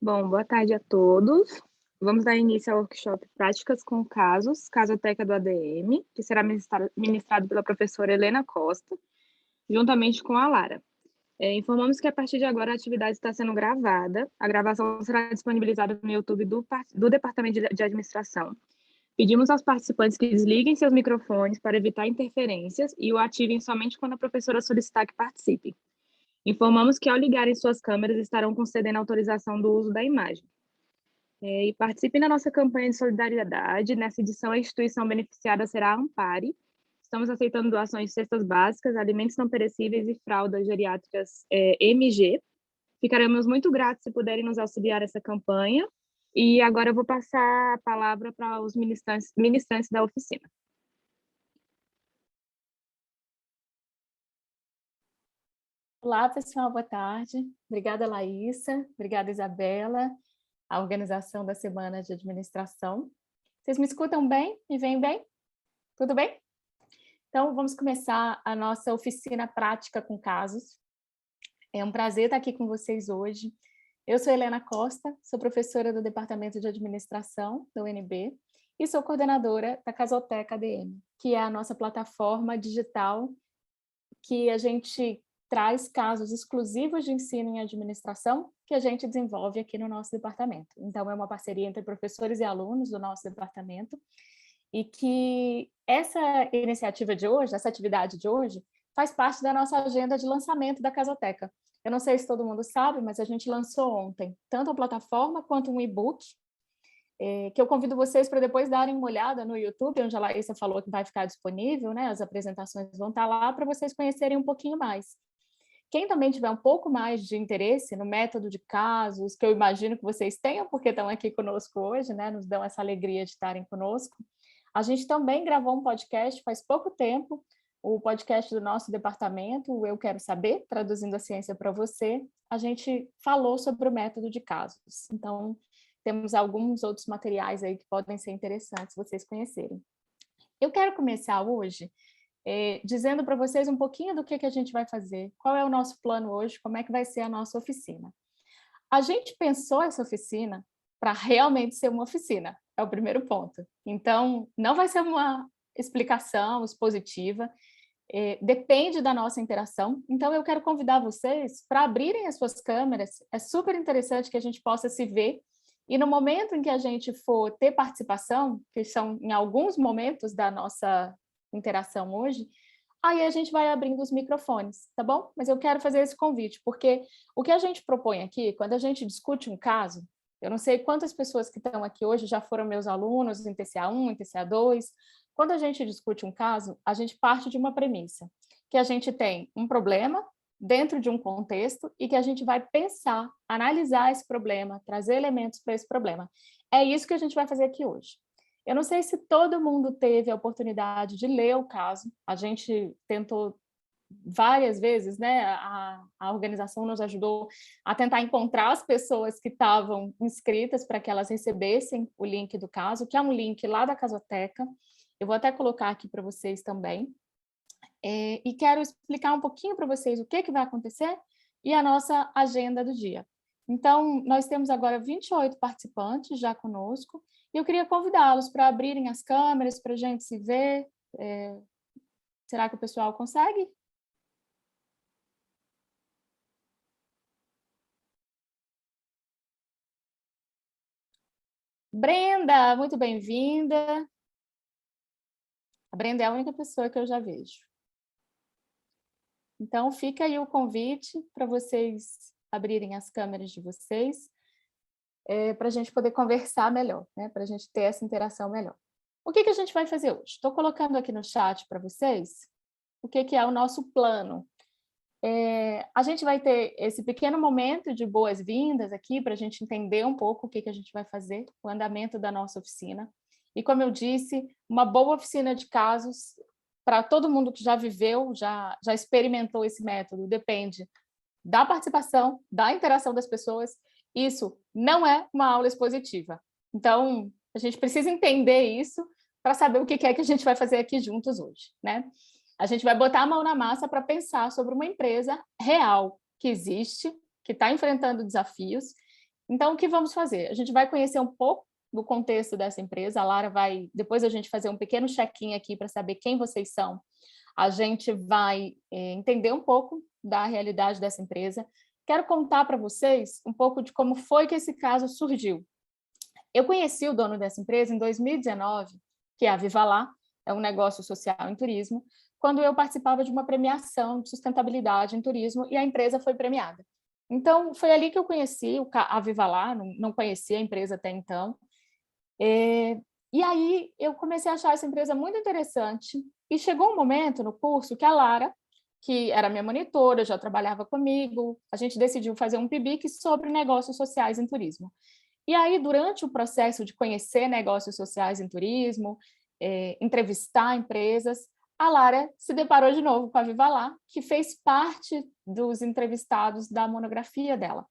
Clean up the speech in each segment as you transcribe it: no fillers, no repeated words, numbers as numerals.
Bom, boa tarde a todos. Vamos dar início ao workshop Práticas com Casos, Casoteca do ADM, que será ministrado pela professora Helena Costa, juntamente com a Lara. Informamos que a partir de agora a atividade está sendo gravada. A gravação será disponibilizada no YouTube do Departamento de Administração. Pedimos aos participantes que desliguem seus microfones para evitar interferências e o ativem somente quando a professora solicitar que participem. Informamos que, ao ligarem suas câmeras, estarão concedendo autorização do uso da imagem. E participem da nossa campanha de solidariedade. Nessa edição, a instituição beneficiada será a Ampare. Estamos aceitando doações de cestas básicas, alimentos não perecíveis e fraldas geriátricas MG. Ficaremos muito gratos se puderem nos auxiliar nessa campanha. E agora eu vou passar a palavra para os ministrantes da oficina. Olá, pessoal, boa tarde. Obrigada, Laísa. Obrigada, Isabela, a organização da Semana de Administração. Vocês me escutam bem? Me veem bem? Tudo bem? Então, vamos começar a nossa oficina prática com casos. É um prazer estar aqui com vocês hoje. Eu sou Helena Costa, sou professora do Departamento de Administração da UNB e sou coordenadora da Casoteca ADM, que é a nossa plataforma digital que a gente traz casos exclusivos de ensino em administração que a gente desenvolve aqui no nosso departamento. Então, é uma parceria entre professores e alunos do nosso departamento e que essa iniciativa de hoje, essa atividade de hoje, faz parte da nossa agenda de lançamento da Casoteca. Eu não sei se todo mundo sabe, mas a gente lançou ontem tanto a plataforma quanto um e-book, que eu convido vocês para depois darem uma olhada no YouTube, onde a Laísa falou que vai ficar disponível, né? As apresentações vão estar lá para vocês conhecerem um pouquinho mais. Quem também tiver um pouco mais de interesse no método de casos, que eu imagino que vocês tenham, porque estão aqui conosco hoje, né? Nos dão essa alegria de estarem conosco. A gente também gravou um podcast faz pouco tempo, o podcast do nosso departamento, o Eu Quero Saber, traduzindo a ciência para você. A gente falou sobre o método de casos. Então, temos alguns outros materiais aí que podem ser interessantes vocês conhecerem. Eu quero começar hoje dizendo para vocês um pouquinho do que a gente vai fazer, qual é o nosso plano hoje, como é que vai ser a nossa oficina. A gente pensou essa oficina para realmente ser uma oficina, é o primeiro ponto. Então, não vai ser uma explicação expositiva, depende da nossa interação. Então, eu quero convidar vocês para abrirem as suas câmeras, é super interessante que a gente possa se ver, e no momento em que a gente for ter participação, que são em alguns momentos da nossa interação hoje, aí a gente vai abrindo os microfones, tá bom? Mas eu quero fazer esse convite, porque o que a gente propõe aqui, quando a gente discute um caso, eu não sei quantas pessoas que estão aqui hoje já foram meus alunos em TCA1, em TCA2, quando a gente discute um caso, a gente parte de uma premissa, que a gente tem um problema dentro de um contexto e que a gente vai pensar, analisar esse problema, trazer elementos para esse problema. É isso que a gente vai fazer aqui hoje. Eu não sei se todo mundo teve a oportunidade de ler o caso, a gente tentou várias vezes, né? A organização nos ajudou a tentar encontrar as pessoas que estavam inscritas para que elas recebessem o link do caso, que é um link lá da Casoteca. Eu vou até colocar aqui para vocês também. E quero explicar um pouquinho para vocês o que vai acontecer e a nossa agenda do dia. Então, nós temos agora 28 participantes já conosco, e eu queria convidá-los para abrirem as câmeras, para a gente se ver. Será que o pessoal consegue? Brenda, muito bem-vinda. A Brenda é a única pessoa que eu já vejo. Então, fica aí o convite para vocês abrirem as câmeras de vocês, para a gente poder conversar melhor, né? Para a gente ter essa interação melhor. O que a gente vai fazer hoje? Estou colocando aqui no chat para vocês o que é o nosso plano. A gente vai ter esse pequeno momento de boas-vindas aqui para a gente entender um pouco o que a gente vai fazer, o andamento da nossa oficina. E, como eu disse, uma boa oficina de casos para todo mundo que já viveu, já experimentou esse método, depende da participação, da interação das pessoas. Isso não é uma aula expositiva. Então, a gente precisa entender isso para saber o que é que a gente vai fazer aqui juntos hoje, né? A gente vai botar a mão na massa para pensar sobre uma empresa real que existe, que está enfrentando desafios Então, o que vamos fazer? A gente vai conhecer um pouco do contexto dessa empresa, a Lara vai, depois a gente fazer um pequeno check-in aqui para saber quem vocês são, a gente vai entender um pouco da realidade dessa empresa. Quero contar para vocês um pouco de como foi que esse caso surgiu. Eu conheci o dono dessa empresa em 2019, que é a Viva Lá, é um negócio social em turismo, quando eu participava de uma premiação de sustentabilidade em turismo e a empresa foi premiada. Então, foi ali que eu conheci a Viva Lá, não conhecia a empresa até então. E aí eu comecei a achar essa empresa muito interessante e chegou um momento no curso que a Lara, que era minha monitora, já trabalhava comigo, a gente decidiu fazer um PIBIC sobre negócios sociais em turismo. E aí, durante o processo de conhecer negócios sociais em turismo, entrevistar empresas, a Lara se deparou de novo com a Viva Lá, que fez parte dos entrevistados da monografia dela.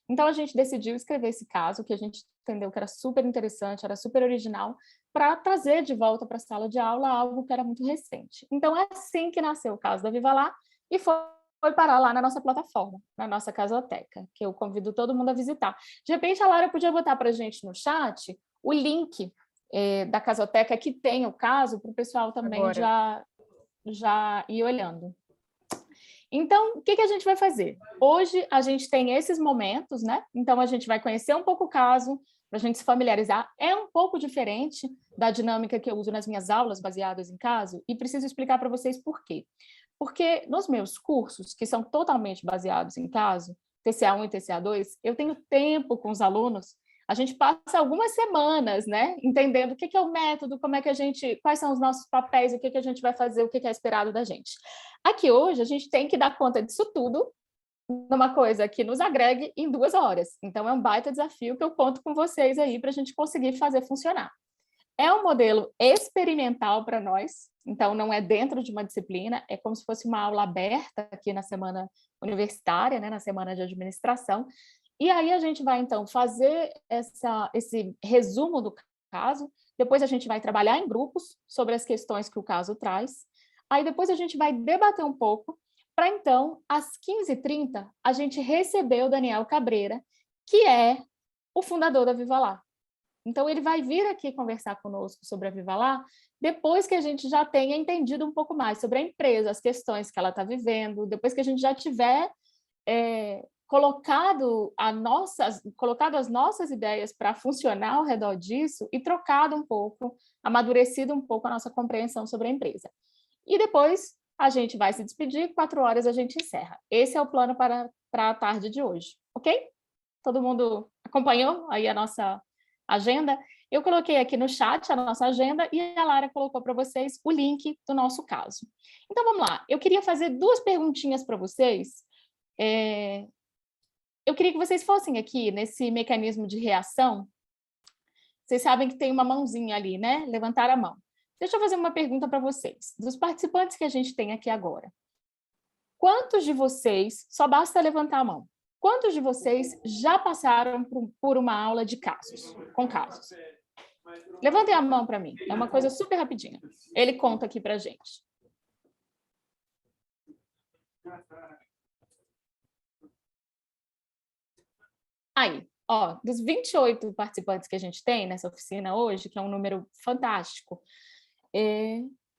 Então, a gente decidiu escrever esse caso, que a gente entendeu que era super interessante, era super original, para trazer de volta para a sala de aula algo que era muito recente. Então, é assim que nasceu o caso da Viva Lá e foi parar lá na nossa plataforma, na nossa casoteca, que eu convido todo mundo a visitar. De repente, a Lara podia botar para a gente no chat o link da casoteca que tem o caso, para o pessoal também já ir olhando. Então, o que a gente vai fazer? Hoje, a gente tem esses momentos, né? Então, a gente vai conhecer um pouco o caso, para a gente se familiarizar. É um pouco diferente da dinâmica que eu uso nas minhas aulas baseadas em caso, e preciso explicar para vocês por quê. Porque nos meus cursos, que são totalmente baseados em caso, TCA1 e TCA2, eu tenho tempo com os alunos, a gente passa algumas semanas, né, entendendo o que é o método, como é que quais são os nossos papéis, o que a gente vai fazer, o que é esperado da gente. Aqui hoje, a gente tem que dar conta disso tudo numa coisa que nos agregue em 2 horas. Então, é um baita desafio que eu conto com vocês aí para a gente conseguir fazer funcionar. É um modelo experimental para nós, então não é dentro de uma disciplina, é como se fosse uma aula aberta aqui na semana universitária, né, na semana de administração. E aí a gente vai, então, fazer esse resumo do caso, depois a gente vai trabalhar em grupos sobre as questões que o caso traz, aí depois a gente vai debater um pouco, para então, às 15h30, a gente receber o Daniel Cabreira, que é o fundador da Viva Lá. Então, ele vai vir aqui conversar conosco sobre a Viva Lá, depois que a gente já tenha entendido um pouco mais sobre a empresa, as questões que ela está vivendo, depois que a gente já tiver colocado as nossas ideias para funcionar ao redor disso e trocado um pouco, amadurecido um pouco a nossa compreensão sobre a empresa. E depois a gente vai se despedir, 4 horas a gente encerra. Esse é o plano para a tarde de hoje, ok? Todo mundo acompanhou aí a nossa agenda? Eu coloquei aqui no chat a nossa agenda e a Lara colocou para vocês o link do nosso caso. Então, vamos lá. Eu queria fazer 2 perguntinhas para vocês. Eu queria que vocês fossem aqui nesse mecanismo de reação. Vocês sabem que tem uma mãozinha ali, né? Levantar a mão. Deixa eu fazer uma pergunta para vocês. Dos participantes que a gente tem aqui agora, quantos de vocês, só basta levantar a mão, quantos de vocês já passaram por uma aula de casos, com casos? Levantem a mão para mim, é uma coisa super rapidinha. Ele conta aqui para a gente. Aí, ó, dos 28 participantes que a gente tem nessa oficina hoje, que é um número fantástico,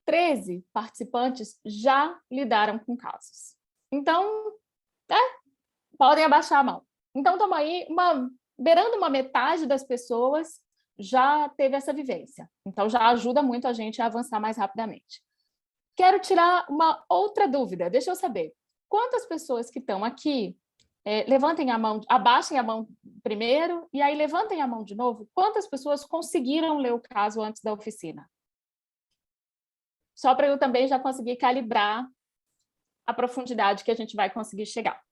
13 participantes já lidaram com casos. Então, podem abaixar a mão. Então, estamos aí, beirando uma metade das pessoas já teve essa vivência. Então, já ajuda muito a gente a avançar mais rapidamente. Quero tirar uma outra dúvida. Deixa eu saber. Quantas pessoas que estão aqui, levantem a mão, abaixem a mão primeiro, e aí levantem a mão de novo. Quantas pessoas conseguiram ler o caso antes da oficina? Só para eu também já conseguir calibrar a profundidade que a gente vai conseguir chegar.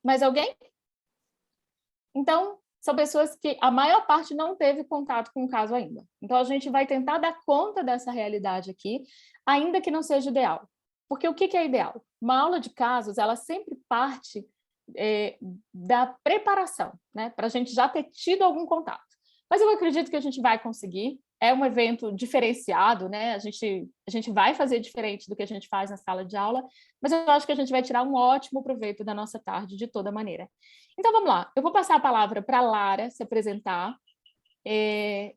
Mais alguém? Então, são pessoas que a maior parte não teve contato com o caso ainda. Então, a gente vai tentar dar conta dessa realidade aqui, ainda que não seja ideal. Porque o que é ideal? Uma aula de casos, ela sempre parte da preparação, né? Para a gente já ter tido algum contato. Mas eu acredito que a gente vai conseguir. É um evento diferenciado, né? A gente vai fazer diferente do que a gente faz na sala de aula, mas eu acho que a gente vai tirar um ótimo proveito da nossa tarde de toda maneira. Então, vamos lá. Eu vou passar a palavra para a Lara se apresentar.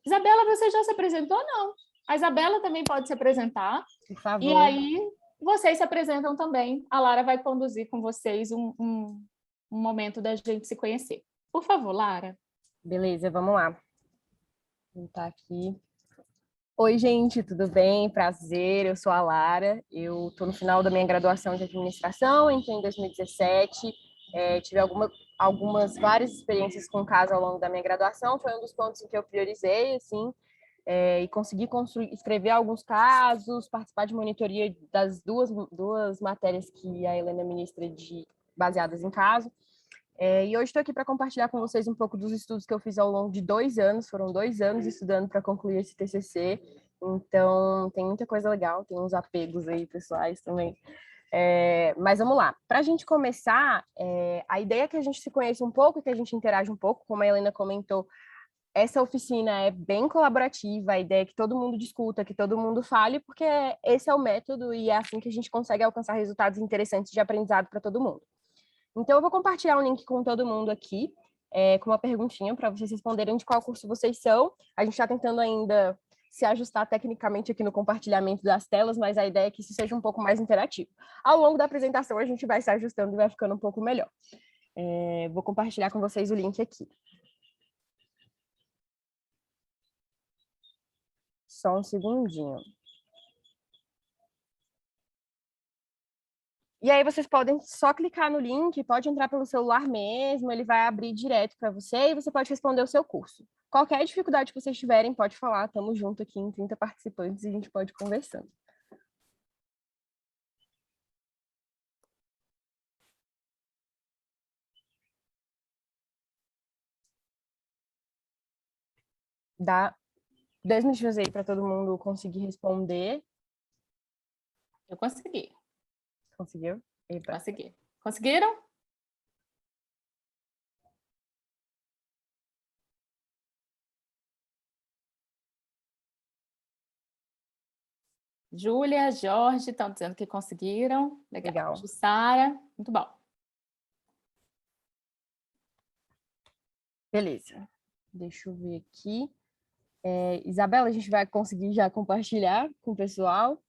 Isabela, você já se apresentou? Não. A Isabela também pode se apresentar. Por favor. E aí, vocês se apresentam também. A Lara vai conduzir com vocês um momento da gente se conhecer. Por favor, Lara. Beleza, vamos lá. Vou botar aqui. Oi, gente, tudo bem? Prazer, eu sou a Lara. Eu estou no final da minha graduação de administração, entrei em 2017. Tive várias experiências com caso ao longo da minha graduação. Foi um dos pontos em que eu priorizei, assim, e consegui escrever alguns casos, participar de monitoria das duas matérias que a Helena ministra baseadas em caso. E hoje estou aqui para compartilhar com vocês um pouco dos estudos que eu fiz ao longo de 2 anos. Foram 2 anos estudando para concluir esse TCC. Então, tem muita coisa legal, tem uns apegos aí pessoais também. Mas vamos lá. Para a gente começar, a ideia é que a gente se conheça um pouco, que a gente interaja um pouco, como a Helena comentou. Essa oficina é bem colaborativa, a ideia é que todo mundo discuta, que todo mundo fale, porque esse é o método e é assim que a gente consegue alcançar resultados interessantes de aprendizado para todo mundo. Então, eu vou compartilhar um link com todo mundo aqui, com uma perguntinha para vocês responderem de qual curso vocês são. A gente está tentando ainda se ajustar tecnicamente aqui no compartilhamento das telas, mas a ideia é que isso seja um pouco mais interativo. Ao longo da apresentação, a gente vai se ajustando e vai ficando um pouco melhor. Vou compartilhar com vocês o link aqui. Só um segundinho. E aí vocês podem só clicar no link, pode entrar pelo celular mesmo, ele vai abrir direto para você e você pode responder o seu curso. Qualquer dificuldade que vocês tiverem, pode falar, estamos juntos aqui em 30 participantes e a gente pode ir conversando. Dá 10 minutos aí para todo mundo conseguir responder. Eu consegui. Conseguiu? Epa. Consegui. Conseguiram? Júlia, Jorge, estão dizendo que conseguiram. Legal. Jussara, muito bom. Beleza. Deixa eu ver aqui. Isabela, a gente vai conseguir já compartilhar com o pessoal?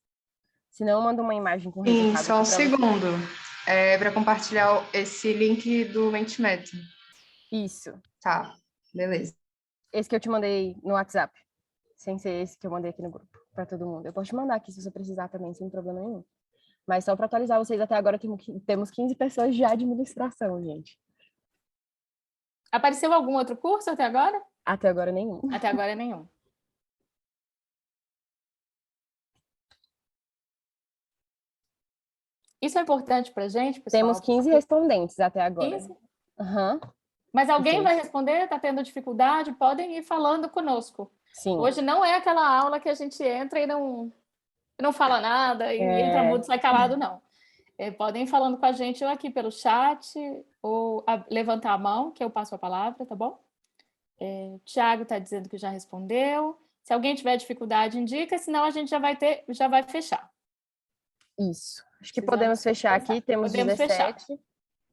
Se não, manda uma imagem com o resultado. Sim, só um segundo. Para compartilhar esse link do Mentimeter. Isso. Tá, beleza. Esse que eu te mandei no WhatsApp. Sem ser esse que eu mandei aqui no grupo, para todo mundo. Eu posso te mandar aqui se você precisar também, sem problema nenhum. Mas só para atualizar vocês, até agora temos 15 pessoas de administração, gente. Apareceu algum outro curso até agora? Até agora nenhum. Até agora nenhum. Isso é importante para a gente, pessoal? Temos 15 respondentes até agora. 15? Uhum. Mas alguém vai responder? Está tendo dificuldade? Podem ir falando conosco. Sim. Hoje não é aquela aula que a gente entra e não fala nada, e entra mudo, sai calado, não. Podem ir falando com a gente ou aqui pelo chat, ou levantar a mão, que eu passo a palavra, tá bom? Tiago está dizendo que já respondeu. Se alguém tiver dificuldade, indica, senão a gente já vai fechar. Isso. Acho que podemos fechar aqui, temos 17. Fechar.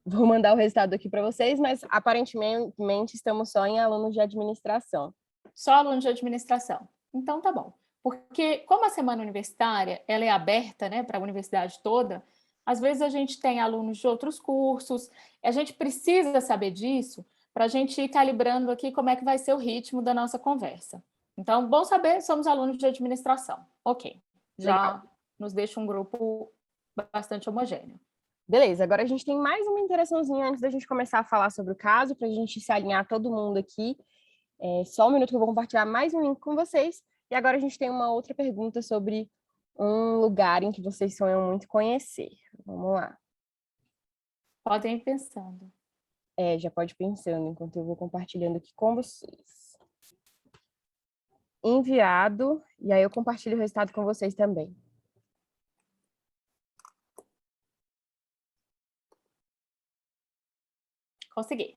Vou mandar o resultado aqui para vocês, mas aparentemente estamos só em alunos de administração. Só alunos de administração. Então tá bom. Porque como a semana universitária ela é aberta, né, para a universidade toda, às vezes a gente tem alunos de outros cursos, a gente precisa saber disso para a gente ir calibrando aqui como é que vai ser o ritmo da nossa conversa. Então, bom saber, somos alunos de administração. Ok. Já nos deixa um grupo bastante homogêneo. Beleza, agora a gente tem mais uma interaçãozinha antes da gente começar a falar sobre o caso, para a gente se alinhar todo mundo aqui. Só um minuto que eu vou compartilhar mais um link com vocês. E agora a gente tem uma outra pergunta sobre um lugar em que vocês sonham muito conhecer. Vamos lá. Podem ir pensando. Já pode ir pensando, enquanto eu vou compartilhando aqui com vocês. Enviado, e aí eu compartilho o resultado com vocês também. Consegui.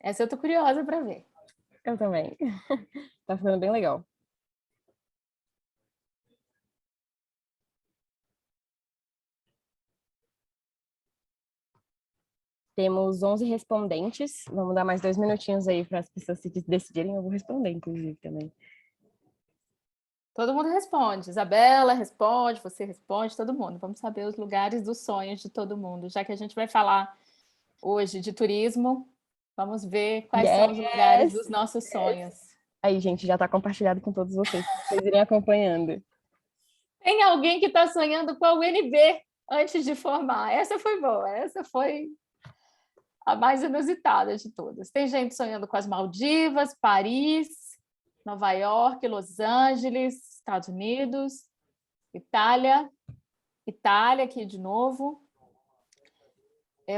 Essa eu tô curiosa para ver. Eu também. Tá ficando bem legal. Temos 11 respondentes. Vamos dar mais 2 minutinhos aí para as pessoas se decidirem. Eu vou responder, inclusive, também. Todo mundo responde. Isabela responde, você responde, todo mundo. Vamos saber os lugares dos sonhos de todo mundo. Já que a gente vai falar hoje de turismo, vamos ver quais são os lugares dos nossos sonhos. Aí, gente, já está compartilhado com todos vocês, para vocês irem acompanhando. Tem alguém que está sonhando com a UNB antes de formar. Essa foi boa, essa foi a mais inusitada de todas. Tem gente sonhando com as Maldivas, Paris, Nova York, Los Angeles, Estados Unidos, Itália aqui de novo.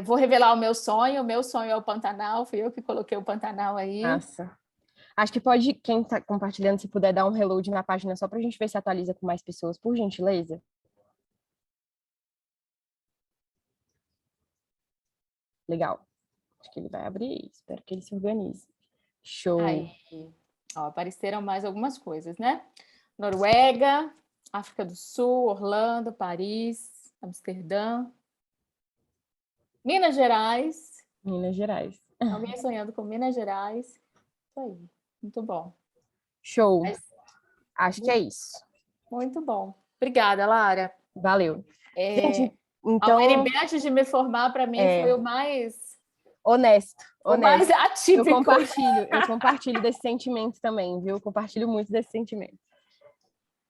Vou revelar o meu sonho é o Pantanal, fui eu que coloquei o Pantanal aí. Nossa. Acho que pode, quem está compartilhando, se puder dar um reload na página só para a gente ver se atualiza com mais pessoas, por gentileza. Legal. Acho que ele vai abrir, espero que ele se organize. Show. Aí, ó, apareceram mais algumas coisas, né? Noruega, África do Sul, Orlando, Paris, Amsterdã, Minas Gerais. Minas Gerais. Alguém sonhando com Minas Gerais. Isso aí, muito bom. Show. Acho que é isso. Muito bom. Obrigada, Lara. Valeu. Gente, então... A UNB, antes de me formar, para mim, foi o mais... Honesto. O mais atípico. Eu compartilho desse sentimento também, viu? Compartilho muito desse sentimento.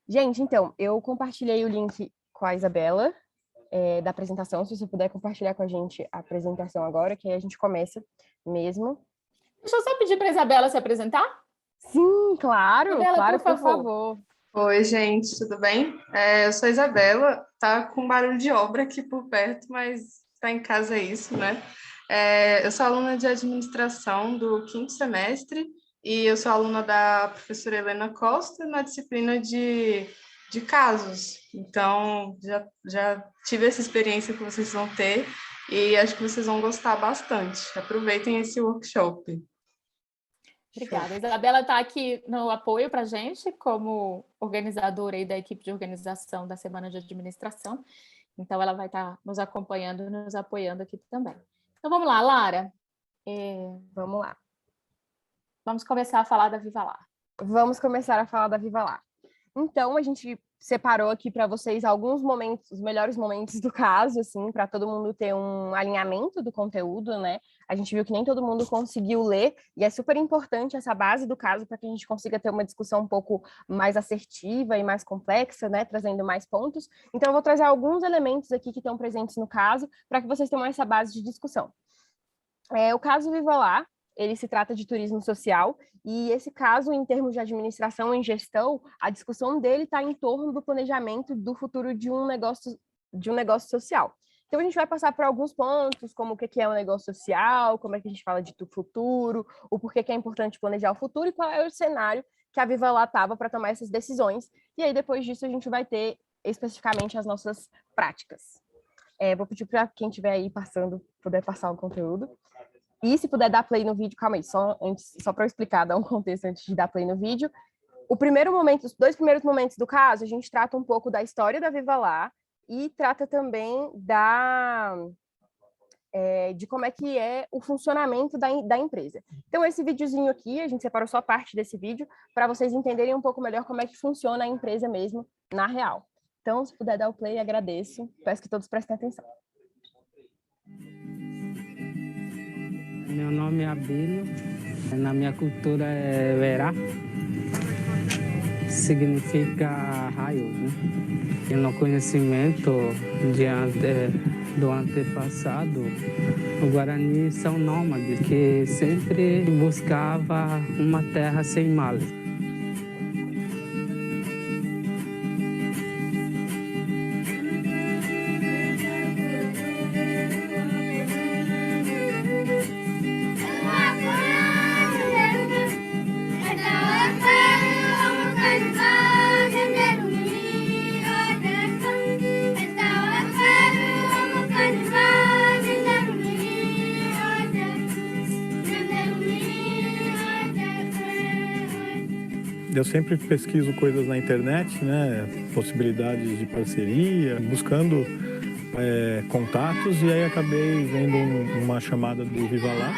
Gente, então, eu compartilhei o link com a Isabela da apresentação. Se você puder compartilhar com a gente a apresentação agora, que aí a gente começa mesmo. Deixa eu só pedir para a Isabela se apresentar. Sim, claro. Isabela, claro, por favor. Oi, gente, tudo bem? Eu sou a Isabela, tá com barulho de obra aqui por perto, mas tá em casa é isso, né? Eu sou aluna de administração do 5º semestre e eu sou aluna da professora Helena Costa na disciplina de casos. Então, já tive essa experiência que vocês vão ter e acho que vocês vão gostar bastante. Aproveitem esse workshop. Obrigada. A Isabela está aqui no apoio para a gente, como organizadora aí da equipe de organização da Semana de Administração. Então, ela vai estar nos acompanhando e nos apoiando aqui também. Então, vamos lá, Lara. Vamos lá. Vamos começar a falar da Viva Lá. Vamos começar a falar da Viva Lá. Então, a gente separou aqui para vocês alguns momentos, os melhores momentos do caso, assim, para todo mundo ter um alinhamento do conteúdo, né? A gente viu que nem todo mundo conseguiu ler, e é super importante essa base do caso para que a gente consiga ter uma discussão um pouco mais assertiva e mais complexa, né? Trazendo mais pontos. Então, eu vou trazer alguns elementos aqui que estão presentes no caso, para que vocês tenham essa base de discussão. O caso Viva Lá, ele se trata de turismo social, e esse caso, em termos de administração e gestão, a discussão dele está em torno do planejamento do futuro de um negócio social. Então, a gente vai passar por alguns pontos, como o que é um negócio social, como é que a gente fala de futuro, o porquê que é importante planejar o futuro e qual é o cenário que a Viva Lá estava para tomar essas decisões. E aí, depois disso, a gente vai ter especificamente as nossas práticas. Vou pedir para quem estiver aí passando, puder passar o conteúdo. E se puder dar play no vídeo, calma aí, só para eu explicar, dar um contexto antes de dar play no vídeo. Os 2 primeiros momentos do caso, a gente trata um pouco da história da Viva Lá e trata também de como é que é o funcionamento da empresa. Então, esse videozinho aqui, a gente separou só parte desse vídeo para vocês entenderem um pouco melhor como é que funciona a empresa mesmo na real. Então, se puder dar o play, agradeço. Peço que todos prestem atenção. Meu nome é Abílio, na minha cultura é verá, significa raio, né? E no conhecimento do antepassado, os Guarani são nômades, que sempre buscava uma terra sem males. Eu sempre pesquiso coisas na internet, né? Possibilidades de parceria, buscando contatos, e aí acabei vendo uma chamada do Viva Lá.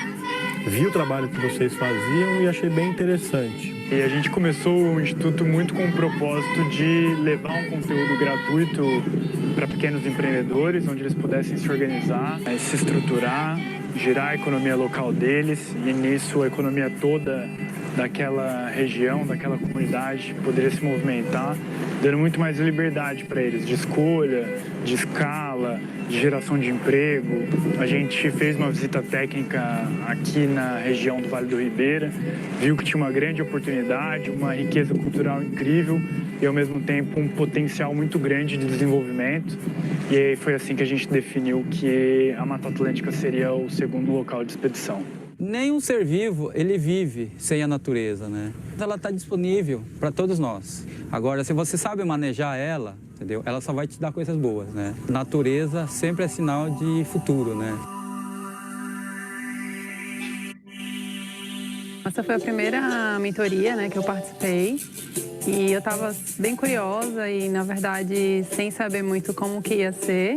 Vi o trabalho que vocês faziam e achei bem interessante. E a gente começou o Instituto muito com o propósito de levar um conteúdo gratuito para pequenos empreendedores, onde eles pudessem se organizar, se estruturar, girar a economia local deles, e nisso a economia toda daquela região, daquela comunidade poderia se movimentar, dando muito mais liberdade para eles, de escolha, de escala, de geração de emprego. A gente fez uma visita técnica aqui na região do Vale do Ribeira, viu que tinha uma grande oportunidade, uma riqueza cultural incrível e, ao mesmo tempo, um potencial muito grande de desenvolvimento. E aí foi assim que a gente definiu que a Mata Atlântica seria o segundo local de expedição. Nenhum ser vivo, ele vive sem a natureza, né? Ela está disponível para todos nós. Agora, se você sabe manejar ela, entendeu? Ela só vai te dar coisas boas, né? Natureza sempre é sinal de futuro, né? Essa foi a primeira mentoria, né, que eu participei. E eu estava bem curiosa e, na verdade, sem saber muito como que ia ser.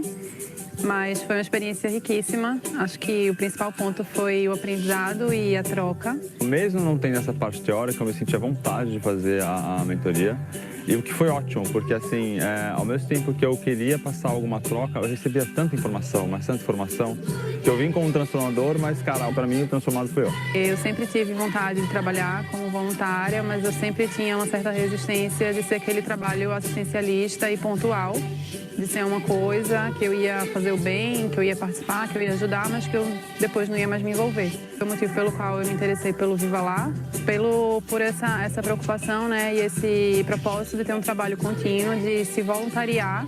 Mas foi uma experiência riquíssima. Acho que o principal ponto foi o aprendizado e a troca. Mesmo não tendo essa parte teórica, eu me senti à vontade de fazer a mentoria. E o que foi ótimo, porque assim, ao mesmo tempo que eu queria passar alguma troca, eu recebia tanta informação, mas tanta informação, que eu vim como transformador, mas, cara, para mim o transformado foi eu. Eu sempre tive vontade de trabalhar como voluntária, mas eu sempre tinha uma certa resistência de ser aquele trabalho assistencialista e pontual, de ser uma coisa que eu ia fazer o bem, que eu ia participar, que eu ia ajudar, mas que eu depois não ia mais me envolver. Foi o motivo pelo qual eu me interessei pelo Viva Lá, por essa preocupação, né, e esse propósito de ter um trabalho contínuo, de se voluntariar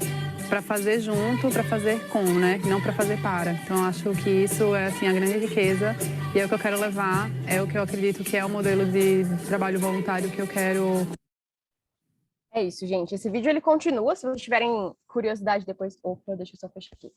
para fazer junto, para fazer com, né, não para fazer para. Então, acho que isso é, assim, a grande riqueza e é o que eu quero levar, é o que eu acredito que é o modelo de trabalho voluntário que eu quero. É isso, gente. Esse vídeo ele continua. Se vocês tiverem curiosidade depois... Opa, deixa eu só fechar aqui.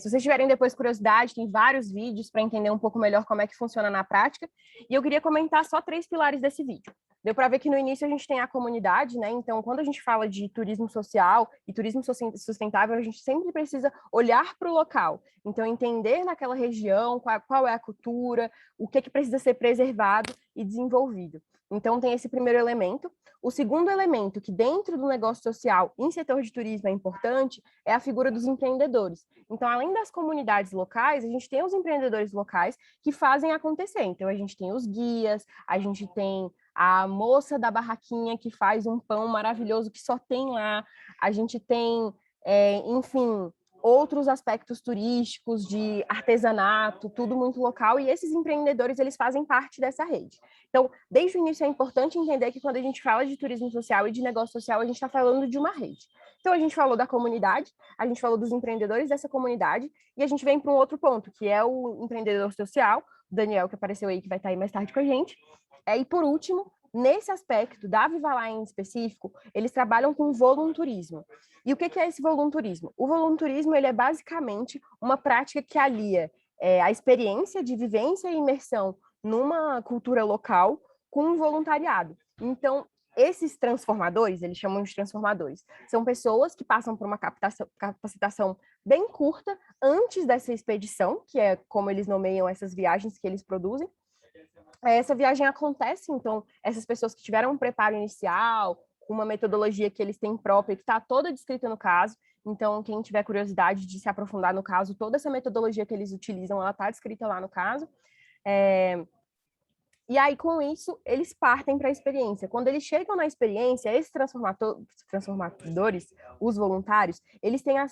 Se vocês tiverem depois curiosidade, tem vários vídeos para entender um pouco melhor como é que funciona na prática. E eu queria comentar só 3 pilares desse vídeo. Deu para ver que no início a gente tem a comunidade, né? Então, quando a gente fala de turismo social e turismo sustentável, a gente sempre precisa olhar para o local. Então, entender naquela região qual é a cultura, o que precisa ser preservado e desenvolvido. Então, tem esse primeiro elemento. O segundo elemento, que dentro do negócio social, em setor de turismo, é importante, é a figura dos empreendedores. Então, além das comunidades locais, a gente tem os empreendedores locais que fazem acontecer. Então, a gente tem os guias, a gente tem a moça da barraquinha que faz um pão maravilhoso que só tem lá, a gente tem, enfim, outros aspectos turísticos, de artesanato, tudo muito local, e esses empreendedores, eles fazem parte dessa rede. Então, desde o início é importante entender que quando a gente fala de turismo social e de negócio social, a gente está falando de uma rede. Então, a gente falou da comunidade, a gente falou dos empreendedores dessa comunidade, e a gente vem para um outro ponto, que é o empreendedor social, o Daniel, que apareceu aí, que vai estar aí mais tarde com a gente. E, por último, nesse aspecto da Viva Lá em específico, eles trabalham com volunturismo. E o que é esse volunturismo? O volunturismo ele é basicamente uma prática que alia a experiência de vivência e imersão numa cultura local com um voluntariado. Então, esses transformadores, eles chamam de transformadores, são pessoas que passam por uma capacitação bem curta antes dessa expedição, que é como eles nomeiam essas viagens que eles produzem. Essa viagem acontece, então, essas pessoas que tiveram um preparo inicial, uma metodologia que eles têm própria, que está toda descrita no caso, então, quem tiver curiosidade de se aprofundar no caso, toda essa metodologia que eles utilizam, ela está descrita lá no caso. E aí, com isso, eles partem para a experiência. Quando eles chegam na experiência, esses transformadores, os voluntários, eles têm a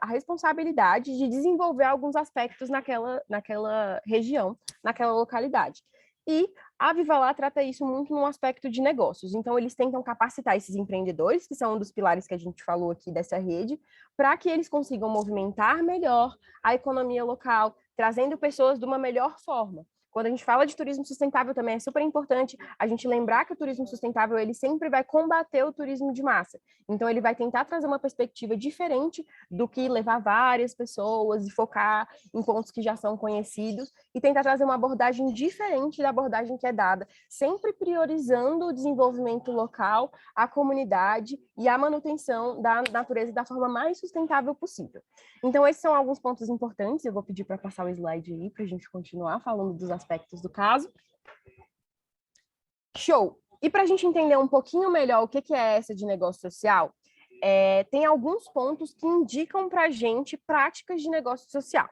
responsabilidade de desenvolver alguns aspectos naquela região, naquela localidade. E a Viva Lá trata isso muito num aspecto de negócios. Então, eles tentam capacitar esses empreendedores, que são um dos pilares que a gente falou aqui dessa rede, para que eles consigam movimentar melhor a economia local, trazendo pessoas de uma melhor forma. Quando a gente fala de turismo sustentável também é super importante a gente lembrar que o turismo sustentável ele sempre vai combater o turismo de massa. Então ele vai tentar trazer uma perspectiva diferente do que levar várias pessoas e focar em pontos que já são conhecidos e tentar trazer uma abordagem diferente da abordagem que é dada, sempre priorizando o desenvolvimento local, a comunidade e a manutenção da natureza da forma mais sustentável possível. Então esses são alguns pontos importantes, eu vou pedir para passar o slide aí para a gente continuar falando dos aspectos do caso. Show! E para a gente entender um pouquinho melhor o que é essa de negócio social, tem alguns pontos que indicam para a gente práticas de negócio social.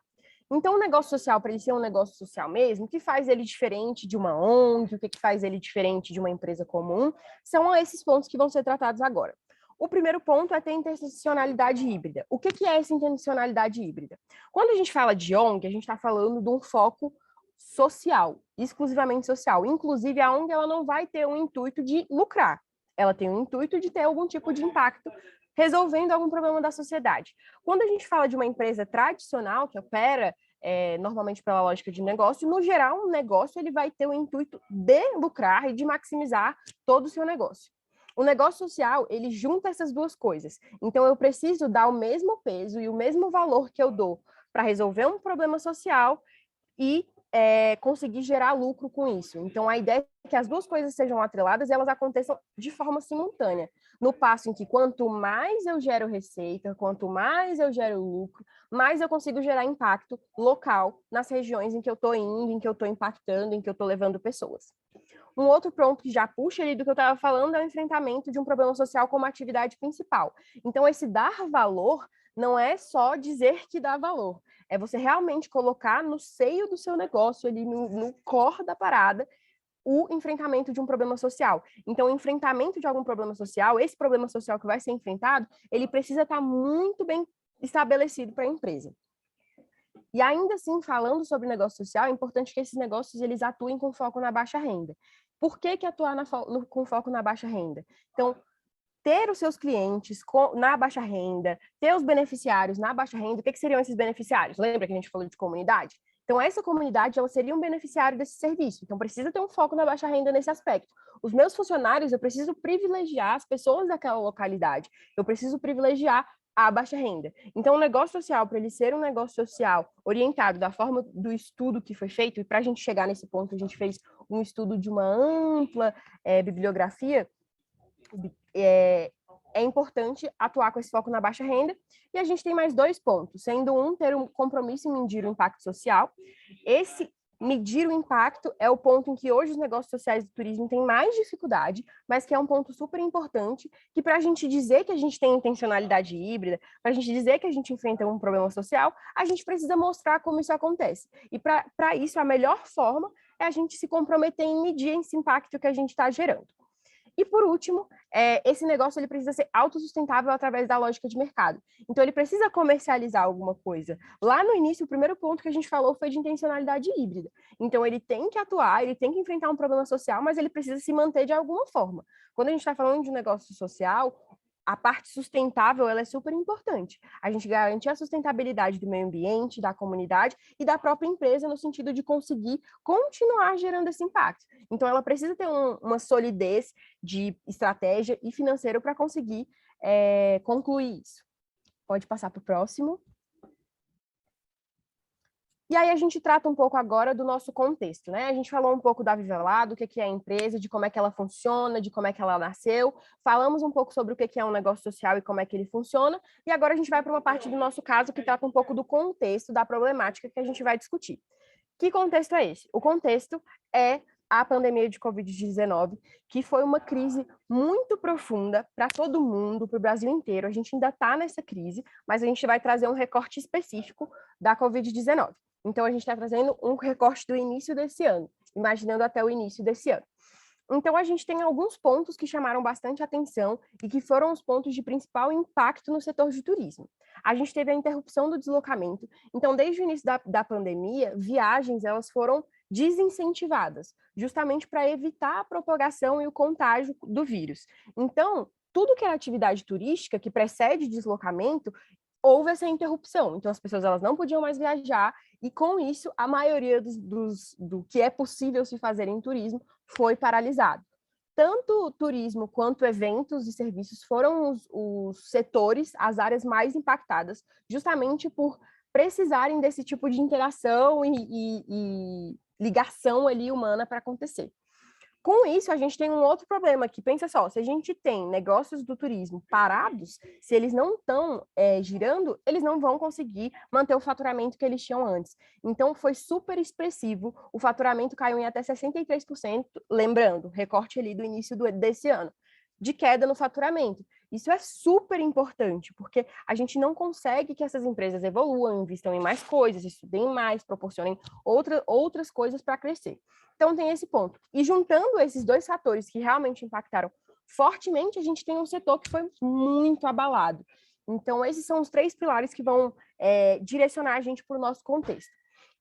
Então, o negócio social, para ele ser um negócio social mesmo, o que faz ele diferente de uma ONG, o que faz ele diferente de uma empresa comum, são esses pontos que vão ser tratados agora. O primeiro ponto é ter intencionalidade híbrida. O que é essa intencionalidade híbrida? Quando a gente fala de ONG, a gente está falando de um foco social, exclusivamente social. Inclusive, a ONG ela não vai ter um intuito de lucrar, ela tem um intuito de ter algum tipo de impacto resolvendo algum problema da sociedade. Quando a gente fala de uma empresa tradicional, que opera normalmente pela lógica de negócio, no geral, um negócio ele vai ter o intuito de lucrar e de maximizar todo o seu negócio. O negócio social, ele junta essas duas coisas. Então, eu preciso dar o mesmo peso e o mesmo valor que eu dou para resolver um problema social e conseguir gerar lucro com isso. Então, a ideia é que as duas coisas sejam atreladas e elas aconteçam de forma simultânea. No passo em que quanto mais eu gero receita, quanto mais eu gero lucro, mais eu consigo gerar impacto local nas regiões em que eu estou indo, em que eu estou impactando, em que eu estou levando pessoas. Um outro ponto que já puxa ali do que eu estava falando é o enfrentamento de um problema social como atividade principal. Então, esse dar valor não é só dizer que dá valor, é você realmente colocar no seio do seu negócio, ali no core da parada, o enfrentamento de um problema social. Então, o enfrentamento de algum problema social, esse problema social que vai ser enfrentado, ele precisa estar muito bem estabelecido para a empresa. E ainda assim, falando sobre negócio social, é importante que esses negócios eles atuem com foco na baixa renda. Por que atuar com foco na baixa renda? Então, ter os seus clientes na baixa renda, ter os beneficiários na baixa renda, o que seriam esses beneficiários? Lembra que a gente falou de comunidade? Então, essa comunidade ela seria um beneficiário desse serviço. Então, precisa ter um foco na baixa renda nesse aspecto. Os meus funcionários, eu preciso privilegiar as pessoas daquela localidade. Eu preciso privilegiar a baixa renda. Então, o negócio social, para ele ser um negócio social orientado da forma do estudo que foi feito, e para a gente chegar nesse ponto, a gente fez um estudo de uma ampla bibliografia, é importante atuar com esse foco na baixa renda. E a gente tem mais dois pontos, sendo um, ter um compromisso em medir o impacto social. Esse medir o impacto é o ponto em que hoje os negócios sociais do turismo têm mais dificuldade, mas que é um ponto super importante, que para a gente dizer que a gente tem intencionalidade híbrida, para a gente dizer que a gente enfrenta um problema social, a gente precisa mostrar como isso acontece. E para isso, a melhor forma é a gente se comprometer em medir esse impacto que a gente está gerando. E, por último, esse negócio ele precisa ser autossustentável através da lógica de mercado. Então, ele precisa comercializar alguma coisa. Lá no início, o primeiro ponto que a gente falou foi de intencionalidade híbrida. Então, ele tem que atuar, ele tem que enfrentar um problema social, mas ele precisa se manter de alguma forma. Quando a gente está falando de um negócio social, a parte sustentável ela é super importante. A gente garante a sustentabilidade do meio ambiente, da comunidade e da própria empresa no sentido de conseguir continuar gerando esse impacto. Então, ela precisa ter uma solidez de estratégia e financeiro para conseguir concluir isso. Pode passar para o próximo. E aí a gente trata um pouco agora do nosso contexto, né? A gente falou um pouco da Viva Lá, do que é a empresa, de como é que ela funciona, de como é que ela nasceu. Falamos um pouco sobre o que é um negócio social e como é que ele funciona. E agora a gente vai para uma parte do nosso caso que trata um pouco do contexto, da problemática que a gente vai discutir. Que contexto é esse? O contexto é a pandemia de Covid-19, que foi uma crise muito profunda para todo mundo, para o Brasil inteiro. A gente ainda está nessa crise, mas a gente vai trazer um recorte específico da Covid-19. Então, a gente está trazendo um recorte do início desse ano, imaginando até o início desse ano. Então, a gente tem alguns pontos que chamaram bastante atenção e que foram os pontos de principal impacto no setor de turismo. A gente teve a interrupção do deslocamento. Então, desde o início da pandemia, viagens elas foram desincentivadas, justamente para evitar a propagação e o contágio do vírus. Então, tudo que era atividade turística que precede deslocamento, houve essa interrupção. Então, as pessoas elas não podiam mais viajar E com isso, a maioria do que é possível se fazer em turismo foi paralisado. Tanto turismo quanto eventos e serviços foram os setores, as áreas mais impactadas, justamente por precisarem desse tipo de interação e ligação ali humana para acontecer. Com isso, a gente tem um outro problema que, pensa só, se a gente tem negócios do turismo parados, se eles não estão girando, eles não vão conseguir manter o faturamento que eles tinham antes. Então, foi super expressivo, o faturamento caiu em até 63%, lembrando, recorte ali do início desse ano, de queda no faturamento. Isso é super importante, porque a gente não consegue que essas empresas evoluam, investam em mais coisas, estudem mais, proporcionem outras coisas para crescer. Então, tem esse ponto. E juntando esses dois fatores que realmente impactaram fortemente, a gente tem um setor que foi muito abalado. Então, esses são os 3 pilares que vão direcionar a gente para o nosso contexto.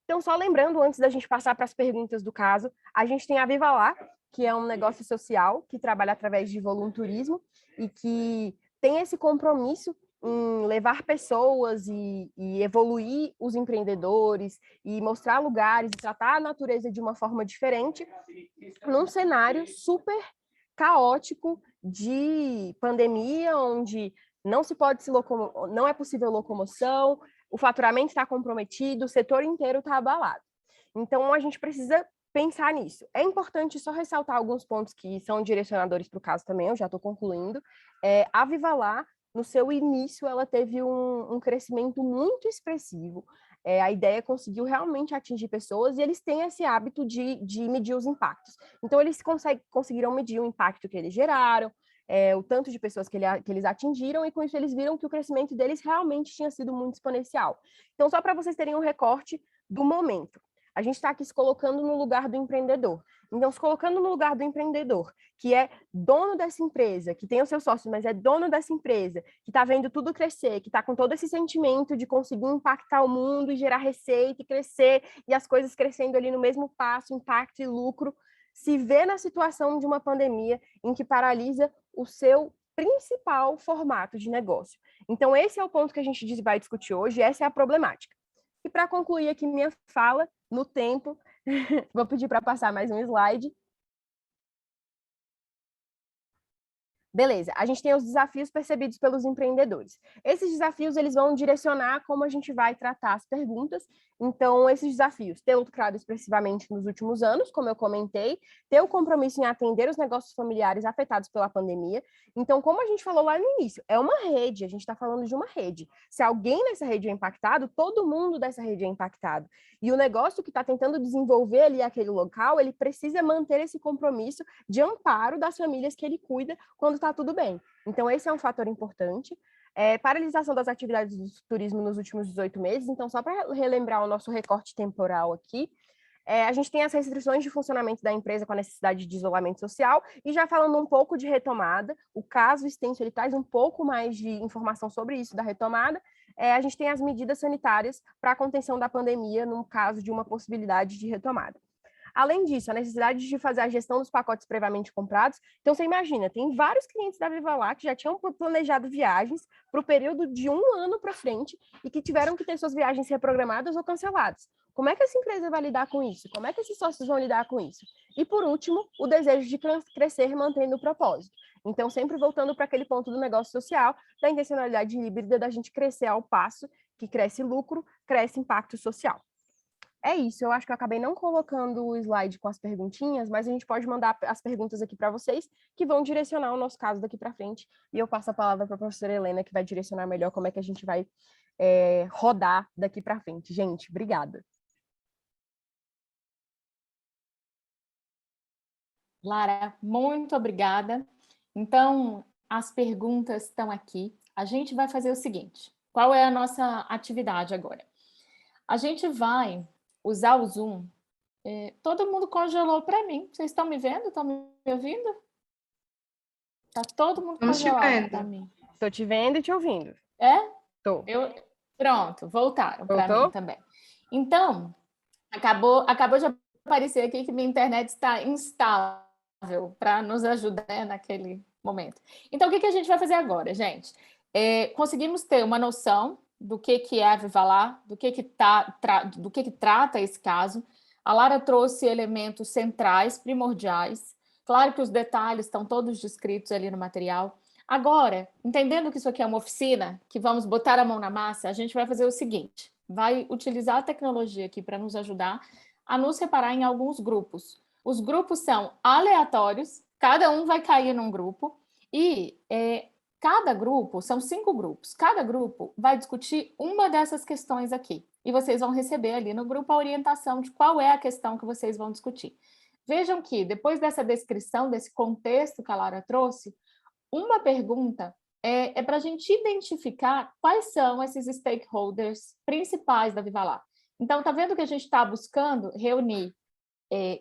Então, só lembrando, antes da gente passar para as perguntas do caso, a gente tem a Viva Lá, que é um negócio social que trabalha através de volunturismo e que tem esse compromisso em levar pessoas e evoluir os empreendedores e mostrar lugares e tratar a natureza de uma forma diferente num cenário super caótico de pandemia, onde não é possível locomoção, o faturamento está comprometido, o setor inteiro está abalado. Então, a gente precisa pensar nisso. É importante só ressaltar alguns pontos que são direcionadores para o caso também, eu já estou concluindo. A Viva Lá, no seu início, ela teve um crescimento muito expressivo. A ideia conseguiu realmente atingir pessoas e eles têm esse hábito de medir os impactos. Então, eles conseguiram medir o impacto que eles geraram, o tanto de pessoas que eles atingiram, e com isso eles viram que o crescimento deles realmente tinha sido muito exponencial. Então, só para vocês terem um recorte do momento. A gente está aqui se colocando no lugar do empreendedor. Então, se colocando no lugar do empreendedor, que é dono dessa empresa, que tem os seus sócios, mas é dono dessa empresa, que está vendo tudo crescer, que está com todo esse sentimento de conseguir impactar o mundo e gerar receita e crescer, e as coisas crescendo ali no mesmo passo, impacto e lucro, se vê na situação de uma pandemia em que paralisa o seu principal formato de negócio. Então, esse é o ponto que a gente vai discutir hoje, essa é a problemática. E para concluir aqui minha fala, no tempo, vou pedir para passar mais um slide. Beleza, a gente tem os desafios percebidos pelos empreendedores. Esses desafios, eles vão direcionar como a gente vai tratar as perguntas. Então, esses desafios, ter lucrado expressivamente nos últimos anos, como eu comentei, ter o compromisso em atender os negócios familiares afetados pela pandemia. Então, como a gente falou lá no início, é uma rede, a gente está falando de uma rede. Se alguém nessa rede é impactado, todo mundo dessa rede é impactado. E o negócio que está tentando desenvolver ali aquele local, ele precisa manter esse compromisso de amparo das famílias que ele cuida quando está tudo bem. Então, esse é um fator importante. Paralisação das atividades do turismo nos últimos 18 meses. Então, só para relembrar o nosso recorte temporal aqui, a gente tem as restrições de funcionamento da empresa com a necessidade de isolamento social, e já falando um pouco de retomada, o caso extenso, ele traz um pouco mais de informação sobre isso da retomada. A gente tem as medidas sanitárias para a contenção da pandemia no caso de uma possibilidade de retomada. Além disso, a necessidade de fazer a gestão dos pacotes previamente comprados. Então, você imagina, tem vários clientes da Viva Lá que já tinham planejado viagens para o período de 1 ano para frente e que tiveram que ter suas viagens reprogramadas ou canceladas. Como é que essa empresa vai lidar com isso? Como é que esses sócios vão lidar com isso? E, por último, o desejo de crescer mantendo o propósito. Então, sempre voltando para aquele ponto do negócio social, da intencionalidade híbrida da gente crescer ao passo que cresce lucro, cresce impacto social. É isso, eu acho que eu acabei não colocando o slide com as perguntinhas, mas a gente pode mandar as perguntas aqui para vocês, que vão direcionar o nosso caso daqui para frente, e eu passo a palavra para a professora Helena, que vai direcionar melhor como é que a gente vai rodar daqui para frente. Gente, obrigada. Lara, muito obrigada. Então, as perguntas estão aqui. A gente vai fazer o seguinte, qual é a nossa atividade agora? A gente vai usar o Zoom. Todo mundo congelou para mim. Vocês estão me vendo? Estão me ouvindo? Tá todo mundo congelado para mim. Estou te vendo e te ouvindo. Tô. Pronto, voltaram para mim também. Então, acabou de aparecer aqui que minha internet está instável para nos ajudar, né, naquele momento. Então, o que a gente vai fazer agora, gente? Conseguimos ter uma noção do que é a Vivalar, do que trata esse caso. A Lara trouxe elementos centrais, primordiais. Claro que os detalhes estão todos descritos ali no material. Agora, entendendo que isso aqui é uma oficina, que vamos botar a mão na massa, a gente vai fazer o seguinte, vai utilizar a tecnologia aqui para nos ajudar a nos separar em alguns grupos. Os grupos são aleatórios, cada um vai cair num grupo, e cada grupo, são 5 grupos, cada grupo vai discutir uma dessas questões aqui, e vocês vão receber ali no grupo a orientação de qual é a questão que vocês vão discutir. Vejam que, depois dessa descrição, desse contexto que a Lara trouxe, uma pergunta é para a gente identificar quais são esses stakeholders principais da Vivalar. Então, está vendo que a gente está buscando reunir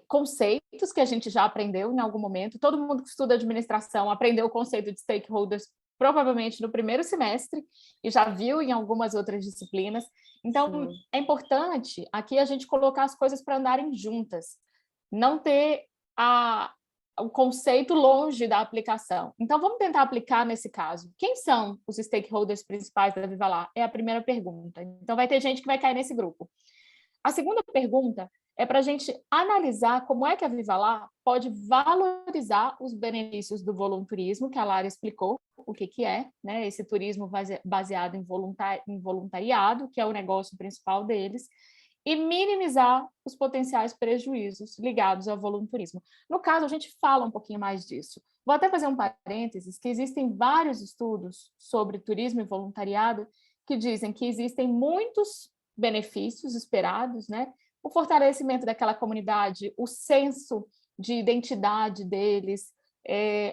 conceitos que a gente já aprendeu em algum momento. Todo mundo que estuda administração aprendeu o conceito de stakeholders provavelmente no primeiro semestre e já viu em algumas outras disciplinas. Então, é importante aqui a gente colocar as coisas para andarem juntas, não ter o conceito longe da aplicação. Então, vamos tentar aplicar nesse caso. Quem são os stakeholders principais da Vivalar? É a primeira pergunta. Então, vai ter gente que vai cair nesse grupo. A segunda pergunta é para a gente analisar como é que a Vivalar pode valorizar os benefícios do voluntarismo, que a Lara explicou o que é, né? Esse turismo baseado em voluntariado, que é o negócio principal deles, e minimizar os potenciais prejuízos ligados ao voluntarismo. No caso, a gente fala um pouquinho mais disso. Vou até fazer um parênteses, que existem vários estudos sobre turismo e voluntariado que dizem que existem muitos benefícios esperados, né? O fortalecimento daquela comunidade, o senso de identidade deles,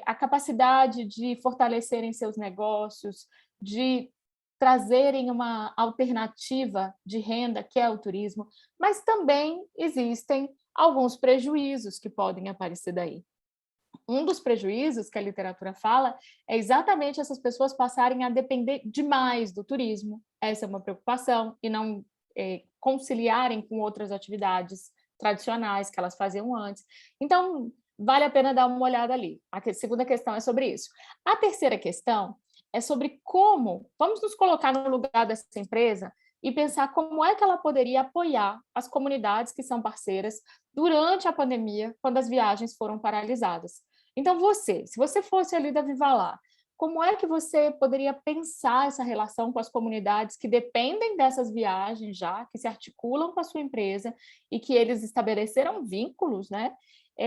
a capacidade de fortalecerem seus negócios, de trazerem uma alternativa de renda, que é o turismo, mas também existem alguns prejuízos que podem aparecer daí. Um dos prejuízos que a literatura fala é exatamente essas pessoas passarem a depender demais do turismo, essa é uma preocupação, e não conciliarem com outras atividades tradicionais que elas faziam antes. Então, vale a pena dar uma olhada ali. A segunda questão é sobre isso. A terceira questão é sobre como, vamos nos colocar no lugar dessa empresa e pensar como é que ela poderia apoiar as comunidades que são parceiras durante a pandemia, quando as viagens foram paralisadas. Então, se você fosse ali da Vivalar, como é que você poderia pensar essa relação com as comunidades que dependem dessas viagens já, que se articulam com a sua empresa e que eles estabeleceram vínculos, né?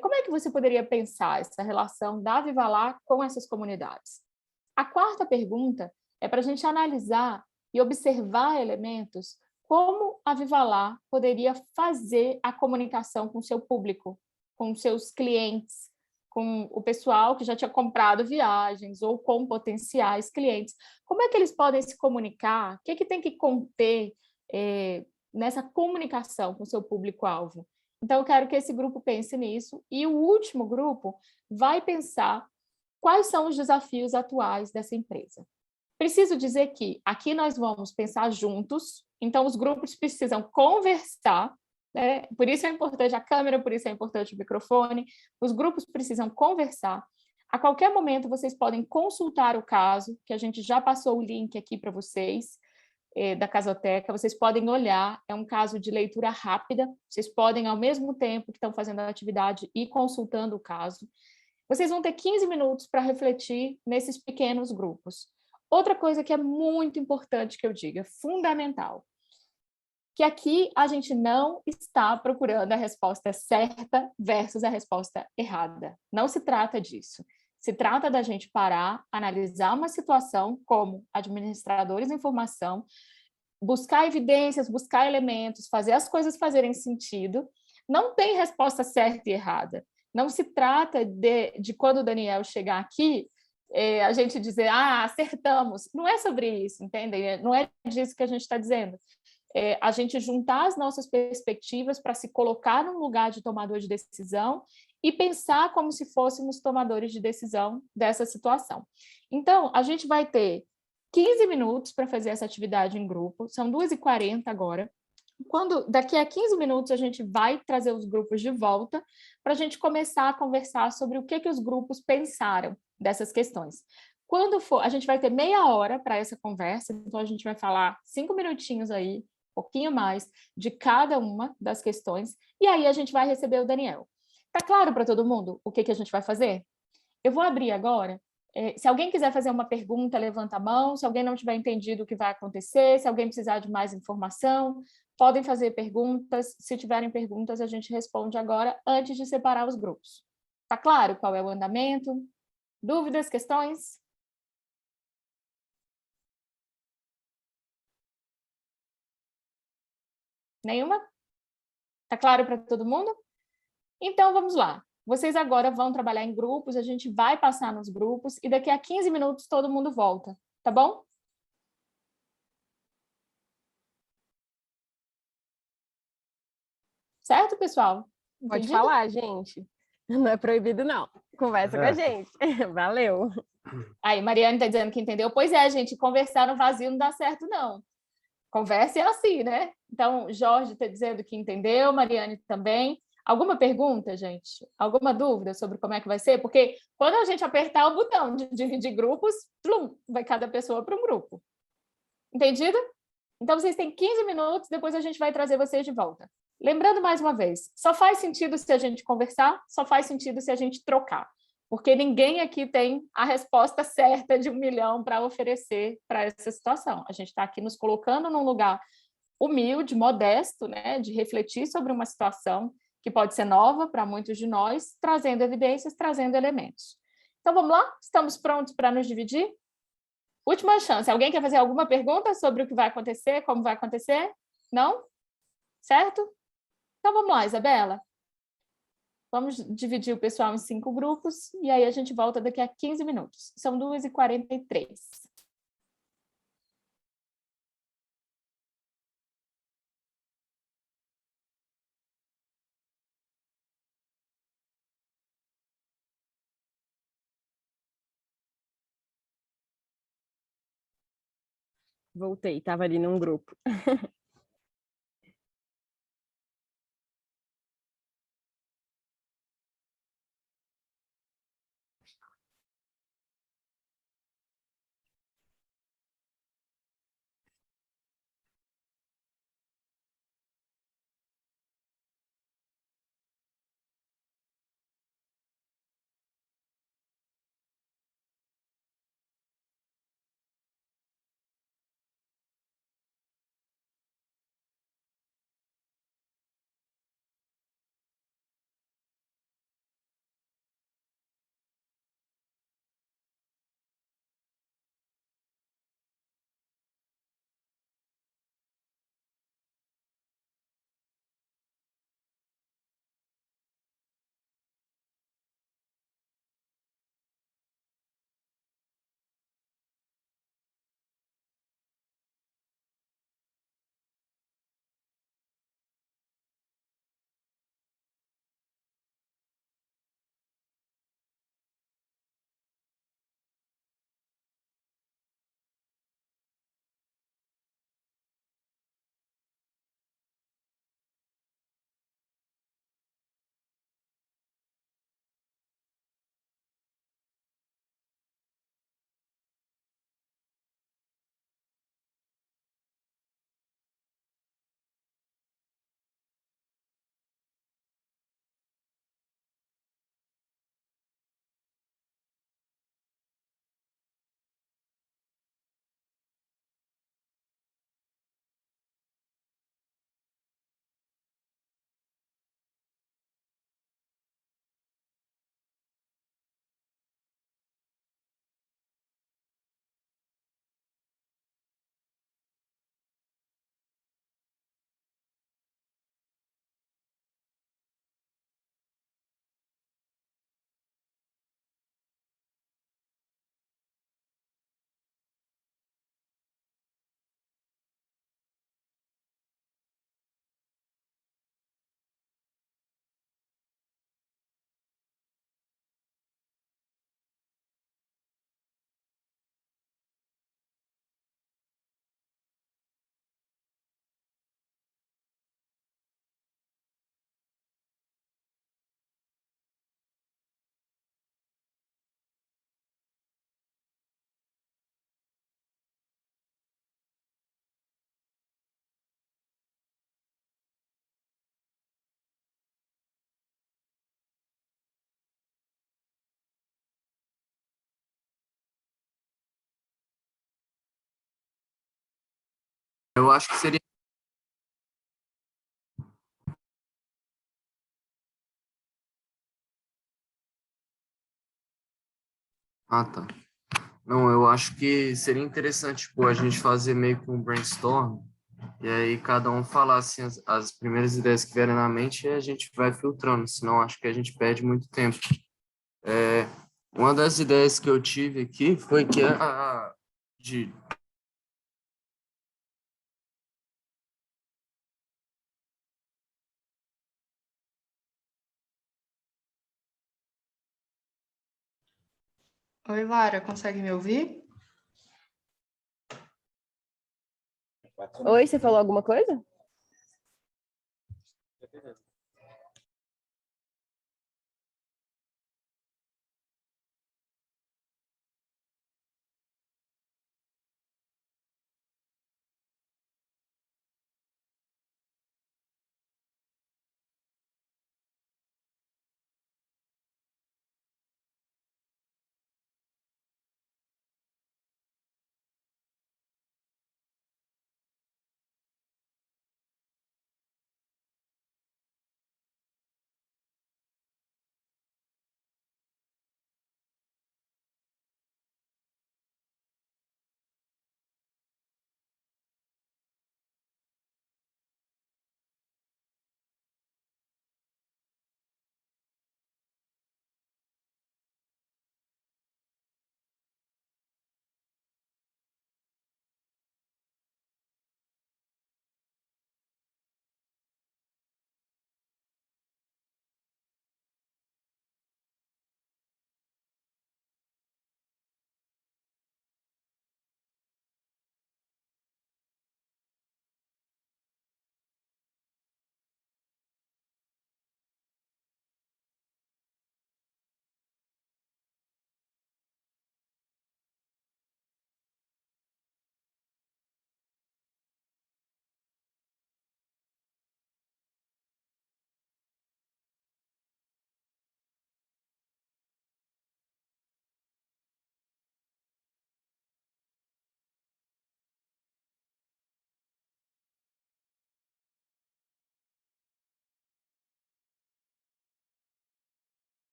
Como é que você poderia pensar essa relação da Vivalar com essas comunidades? A quarta pergunta é para a gente analisar e observar elementos como a Vivalar poderia fazer a comunicação com o seu público, com seus clientes, com o pessoal que já tinha comprado viagens ou com potenciais clientes. Como é que eles podem se comunicar? O que tem que conter nessa comunicação com o seu público-alvo? Então, eu quero que esse grupo pense nisso. E o último grupo vai pensar quais são os desafios atuais dessa empresa. Preciso dizer que aqui nós vamos pensar juntos, então os grupos precisam conversar, né? Por isso é importante a câmera, por isso é importante o microfone, os grupos precisam conversar. A qualquer momento vocês podem consultar o caso, que a gente já passou o link aqui para vocês, da Casoteca, vocês podem olhar, é um caso de leitura rápida, vocês podem, ao mesmo tempo que estão fazendo a atividade, ir consultando o caso. Vocês vão ter 15 minutos para refletir nesses pequenos grupos. Outra coisa que é muito importante que eu diga, fundamental, que aqui a gente não está procurando a resposta certa versus a resposta errada. Não se trata disso. Se trata da gente parar, analisar uma situação como administradores de informação, buscar evidências, buscar elementos, fazer as coisas fazerem sentido. Não tem resposta certa e errada. Não se trata de quando o Daniel chegar aqui, a gente dizer, acertamos. Não é sobre isso, entende? Não é disso que a gente está dizendo. A gente juntar as nossas perspectivas para se colocar num lugar de tomador de decisão e pensar como se fôssemos tomadores de decisão dessa situação. Então, a gente vai ter 15 minutos para fazer essa atividade em grupo, são 2h40 agora. Daqui a 15 minutos a gente vai trazer os grupos de volta para a gente começar a conversar sobre o que os grupos pensaram dessas questões. Quando for, a gente vai ter meia hora para essa conversa, então a gente vai falar 5 minutinhos aí, um pouquinho mais, de cada uma das questões, e aí a gente vai receber o Daniel. Tá claro para todo mundo o que a gente vai fazer? Eu vou abrir agora. Se alguém quiser fazer uma pergunta, levanta a mão. Se alguém não tiver entendido o que vai acontecer, se alguém precisar de mais informação, podem fazer perguntas. Se tiverem perguntas, a gente responde agora, antes de separar os grupos. Tá claro qual é o andamento? Dúvidas, questões? Nenhuma? Tá claro para todo mundo? Então, vamos lá. Vocês agora vão trabalhar em grupos, a gente vai passar nos grupos e daqui a 15 minutos todo mundo volta, tá bom? Certo, pessoal? Pode Entendido? falar, gente. Não é proibido, não. Conversa com a gente. Valeu. Aí, Mariane está dizendo que entendeu. Pois é, gente, conversar no vazio não dá certo, não. Conversa é assim, né? Então, Jorge está dizendo que entendeu, Mariane também. Alguma pergunta, gente? Alguma dúvida sobre como é que vai ser? Porque quando a gente apertar o botão de dividir grupos, plum, vai cada pessoa para um grupo. Entendido? Então, vocês têm 15 minutos, depois a gente vai trazer vocês de volta. Lembrando mais uma vez, só faz sentido se a gente conversar, só faz sentido se a gente trocar. Porque ninguém aqui tem a resposta certa de 1 milhão para oferecer para essa situação. A gente está aqui nos colocando num lugar humilde, modesto, né, de refletir sobre uma situação que pode ser nova para muitos de nós, trazendo evidências, trazendo elementos. Então, vamos lá? Estamos prontos para nos dividir? Última chance. Alguém quer fazer alguma pergunta sobre o que vai acontecer, como vai acontecer? Não? Certo? Então, vamos lá, Isabela. Vamos dividir o pessoal em 5 grupos e aí a gente volta daqui a 15 minutos. São 2h43. Voltei, estava ali num grupo. Eu acho que seria... Ah, tá. Não, eu acho que seria interessante, tipo, a gente fazer meio que um brainstorm, e aí cada um falar, assim, as primeiras ideias que vierem na mente e a gente vai filtrando, senão acho que a gente perde muito tempo. Uma das ideias que eu tive aqui foi que de Oi, Lara, consegue me ouvir? Oi, você falou alguma coisa?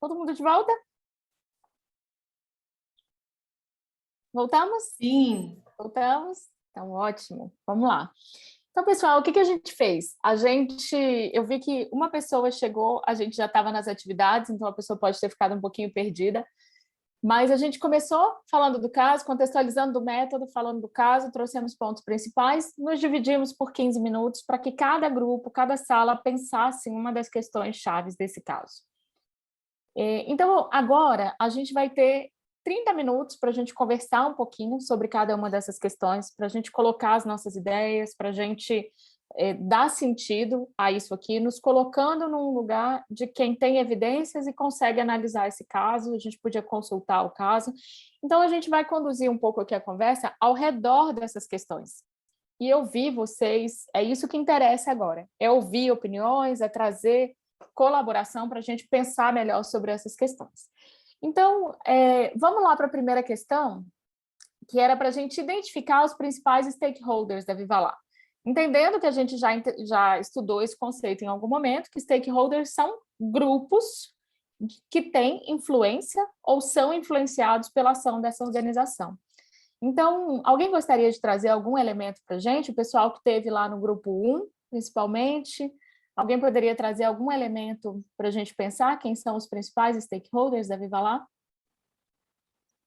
Todo mundo de volta? Voltamos? Sim. Voltamos? Então, ótimo. Vamos lá. Então, pessoal, o que a gente fez? Eu vi que uma pessoa chegou, a gente já estava nas atividades, então a pessoa pode ter ficado um pouquinho perdida, mas a gente começou falando do caso, contextualizando do método, falando do caso, trouxemos pontos principais, nos dividimos por 15 minutos para que cada grupo, cada sala pensasse em uma das questões chaves desse caso. Então, agora, a gente vai ter 30 minutos para a gente conversar um pouquinho sobre cada uma dessas questões, para a gente colocar as nossas ideias, para a gente dar sentido a isso aqui, nos colocando num lugar de quem tem evidências e consegue analisar esse caso, a gente podia consultar o caso. Então, a gente vai conduzir um pouco aqui a conversa ao redor dessas questões. E ouvir vocês, é isso que interessa agora, é ouvir opiniões, é trazer colaboração para a gente pensar melhor sobre essas questões. Então, vamos lá para a primeira questão, que era para a gente identificar os principais stakeholders da Viva Lá. Entendendo que a gente já estudou esse conceito em algum momento, que stakeholders são grupos que têm influência ou são influenciados pela ação dessa organização. Então, alguém gostaria de trazer algum elemento para a gente? O pessoal que esteve lá no grupo 1, principalmente, alguém poderia trazer algum elemento para a gente pensar quem são os principais stakeholders da Viva Lá?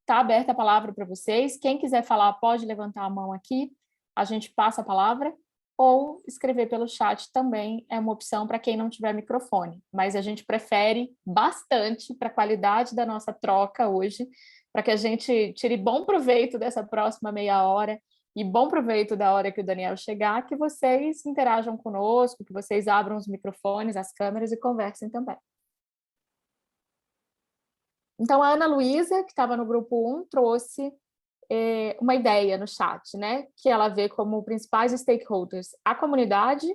Está aberta a palavra para vocês. Quem quiser falar, pode levantar a mão aqui, a gente passa a palavra, ou escrever pelo chat também é uma opção para quem não tiver microfone, mas a gente prefere bastante para a qualidade da nossa troca hoje, para que a gente tire bom proveito dessa próxima meia hora e bom proveito da hora que o Daniel chegar, que vocês interajam conosco, que vocês abram os microfones, as câmeras e conversem também. Então, a Ana Luísa, que estava no grupo 1, trouxe uma ideia no chat, né? Que ela vê como principais stakeholders a comunidade,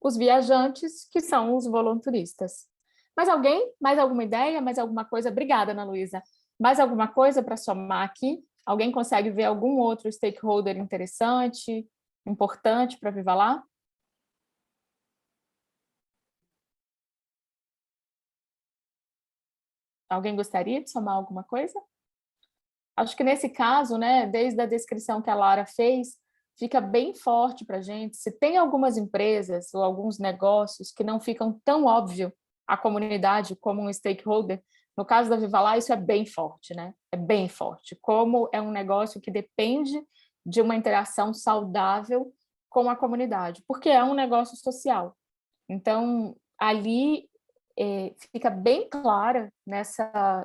os viajantes, que são os voluntaristas. Mais alguém? Mais alguma ideia? Mais alguma coisa? Obrigada, Ana Luísa. Mais alguma coisa para somar aqui? Alguém consegue ver algum outro stakeholder interessante, importante para Viva Lá? Alguém gostaria de somar alguma coisa? Acho que nesse caso, né, desde a descrição que a Lara fez, fica bem forte para a gente. Se tem algumas empresas ou alguns negócios que não ficam tão óbvio a comunidade como um stakeholder, no caso da Viva Lá, isso é bem forte, né? É bem forte. Como é um negócio que depende de uma interação saudável com a comunidade, porque é um negócio social. Então, ali fica bem clara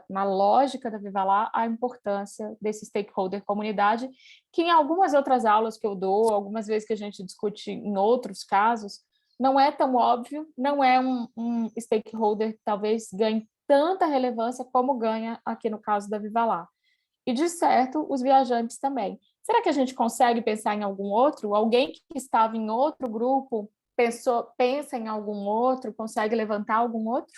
na lógica da Viva Lá a importância desse stakeholder comunidade, que em algumas outras aulas que eu dou, algumas vezes que a gente discute em outros casos, não é tão óbvio, não é um stakeholder que talvez ganhe tanta relevância como ganha aqui no caso da Viva Lá. E, de certo, os viajantes também. Será que a gente consegue pensar em algum outro? Alguém que estava em outro grupo pensa em algum outro, consegue levantar algum outro?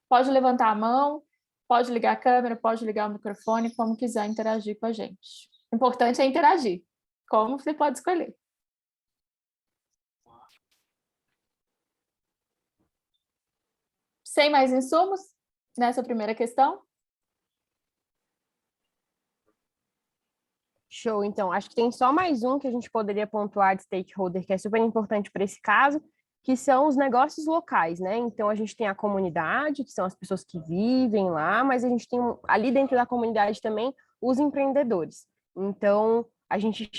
Pode levantar a mão, pode ligar a câmera, pode ligar o microfone, como quiser interagir com a gente. O importante é interagir, como você pode escolher. Sem mais insumos nessa primeira questão? Show, então. Acho que tem só mais um que a gente poderia pontuar de stakeholder, que é super importante para esse caso, que são os negócios locais, né? Então, a gente tem a comunidade, que são as pessoas que vivem lá, mas a gente tem ali dentro da comunidade também os empreendedores. Então, a gente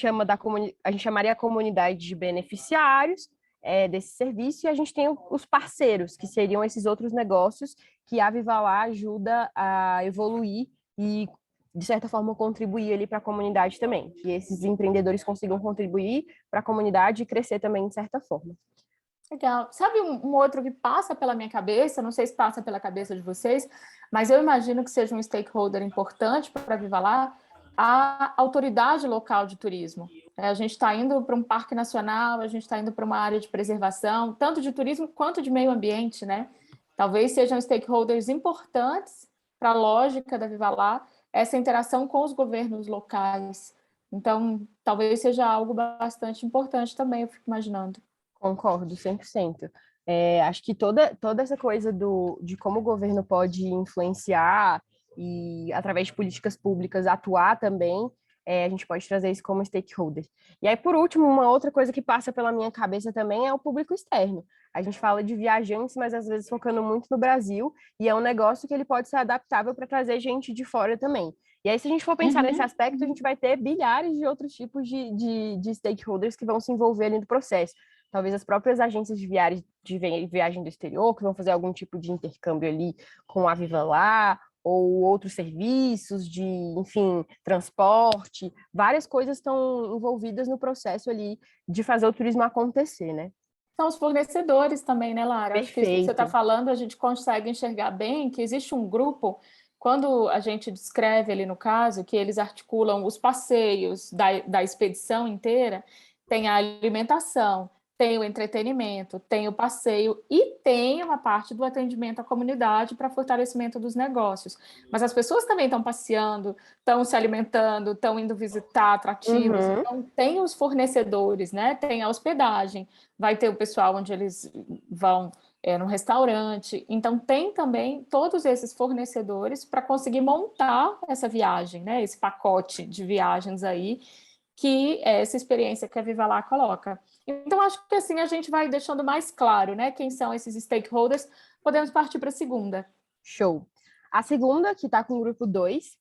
chamaria a comunidade de beneficiários desse serviço, e a gente tem os parceiros, que seriam esses outros negócios que a Viva Lá ajuda a evoluir e, de certa forma, contribuir ali para a comunidade também, que esses empreendedores consigam contribuir para a comunidade e crescer também, de certa forma. Legal. Sabe um outro que passa pela minha cabeça, não sei se passa pela cabeça de vocês, mas eu imagino que seja um stakeholder importante para a Viva Lá, a autoridade local de turismo. A gente está indo para um parque nacional, a gente está indo para uma área de preservação, tanto de turismo quanto de meio ambiente, né? Talvez sejam stakeholders importantes para a lógica da Viva Lá, essa interação com os governos locais. Então, talvez seja algo bastante importante também, eu fico imaginando. Concordo, 100%. Acho que toda essa coisa de como o governo pode influenciar e, através de políticas públicas, atuar também, a gente pode trazer isso como stakeholder. E aí, por último, uma outra coisa que passa pela minha cabeça também é o público externo. A gente fala de viajantes, mas às vezes focando muito no Brasil, e é um negócio que ele pode ser adaptável para trazer gente de fora também. E aí, se a gente for pensar nesse aspecto, a gente vai ter bilhares de outros tipos de stakeholders que vão se envolver ali no processo. Talvez as próprias agências de viagem do exterior, que vão fazer algum tipo de intercâmbio ali com a Viva Lá, ou outros serviços de, enfim, transporte. Várias coisas estão envolvidas no processo ali de fazer o turismo acontecer, né? São os fornecedores também, né, Lara? Perfeito. Acho que isso que você está falando, a gente consegue enxergar bem que existe um grupo, quando a gente descreve ali no caso, que eles articulam os passeios da expedição inteira, tem a alimentação, tem o entretenimento, tem o passeio e tem uma parte do atendimento à comunidade para fortalecimento dos negócios. Mas as pessoas também estão passeando, estão se alimentando, estão indo visitar atrativos. Então, tem os fornecedores, né? Tem a hospedagem, vai ter o pessoal onde eles vão no restaurante. Então, tem também todos esses fornecedores para conseguir montar essa viagem, né? Esse pacote de viagens aí, que é essa experiência que a Viva Lá coloca. Então, acho que assim a gente vai deixando mais claro, né, quem são esses stakeholders. Podemos partir para a segunda. Show. A segunda, que está com o grupo 2,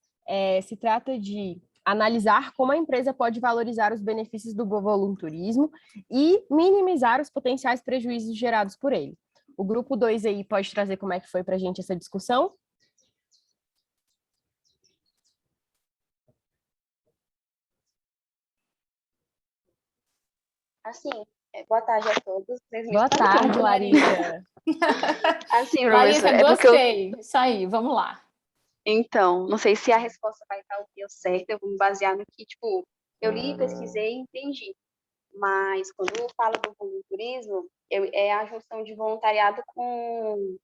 se trata de analisar como a empresa pode valorizar os benefícios do volunturismo e minimizar os potenciais prejuízos gerados por ele. O grupo 2 aí pode trazer como é que foi para a gente essa discussão? Assim, boa tarde a todos. Boa tarde, Larissa. Assim, Larissa, professor, gostei. Isso aí, vamos lá. Então, não sei se a resposta vai estar o que eu certo, eu vou me basear no que, tipo, eu li, pesquisei e entendi. Mas quando eu falo do volunturismo, é a junção de voluntariado com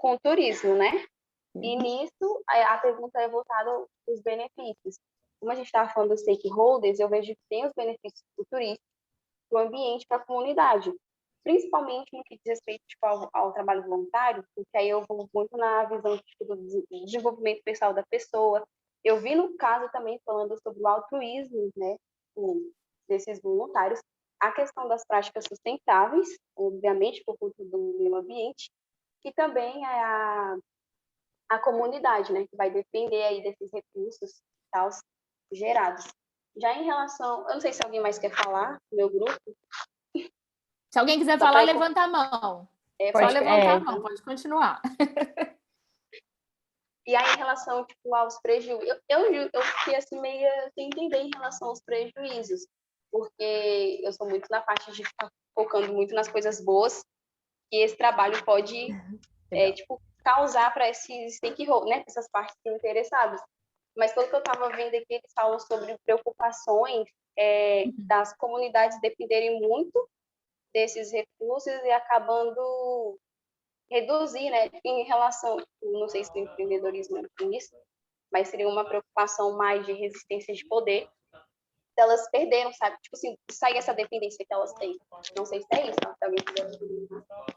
o turismo, né? E nisso, a pergunta é voltada aos benefícios. Como a gente estava falando dos stakeholders, eu vejo que tem os benefícios para o turista, para o ambiente, para a comunidade. Principalmente no que diz respeito tipo, ao trabalho voluntário, porque aí eu vou muito na visão tipo, do desenvolvimento pessoal da pessoa. Eu vi no caso também falando sobre o altruísmo, né, desses voluntários, a questão das práticas sustentáveis, obviamente por conta do meio ambiente, e também a comunidade, né, que vai depender aí desses recursos tal, gerados. Já em relação, eu não sei se alguém mais quer falar do meu grupo. Se alguém quiser falar, levanta a mão. Só levantar a mão, pode continuar. E aí, em relação tipo, aos prejuízos, eu fiquei assim, meio sem entender em relação aos prejuízos, porque eu sou muito na parte de ficar focando muito nas coisas boas, que esse trabalho pode tipo, causar para esses stakeholders, né, essas partes interessadas. Mas pelo que eu estava vendo aqui, eles falam sobre preocupações das comunidades dependerem muito desses recursos e acabando reduzir, né, em relação, não sei se o empreendedorismo é com isso, mas seria uma preocupação mais de resistência de poder, elas perderam, sabe, tipo assim, sair essa dependência que elas têm. Não sei se é isso, tá?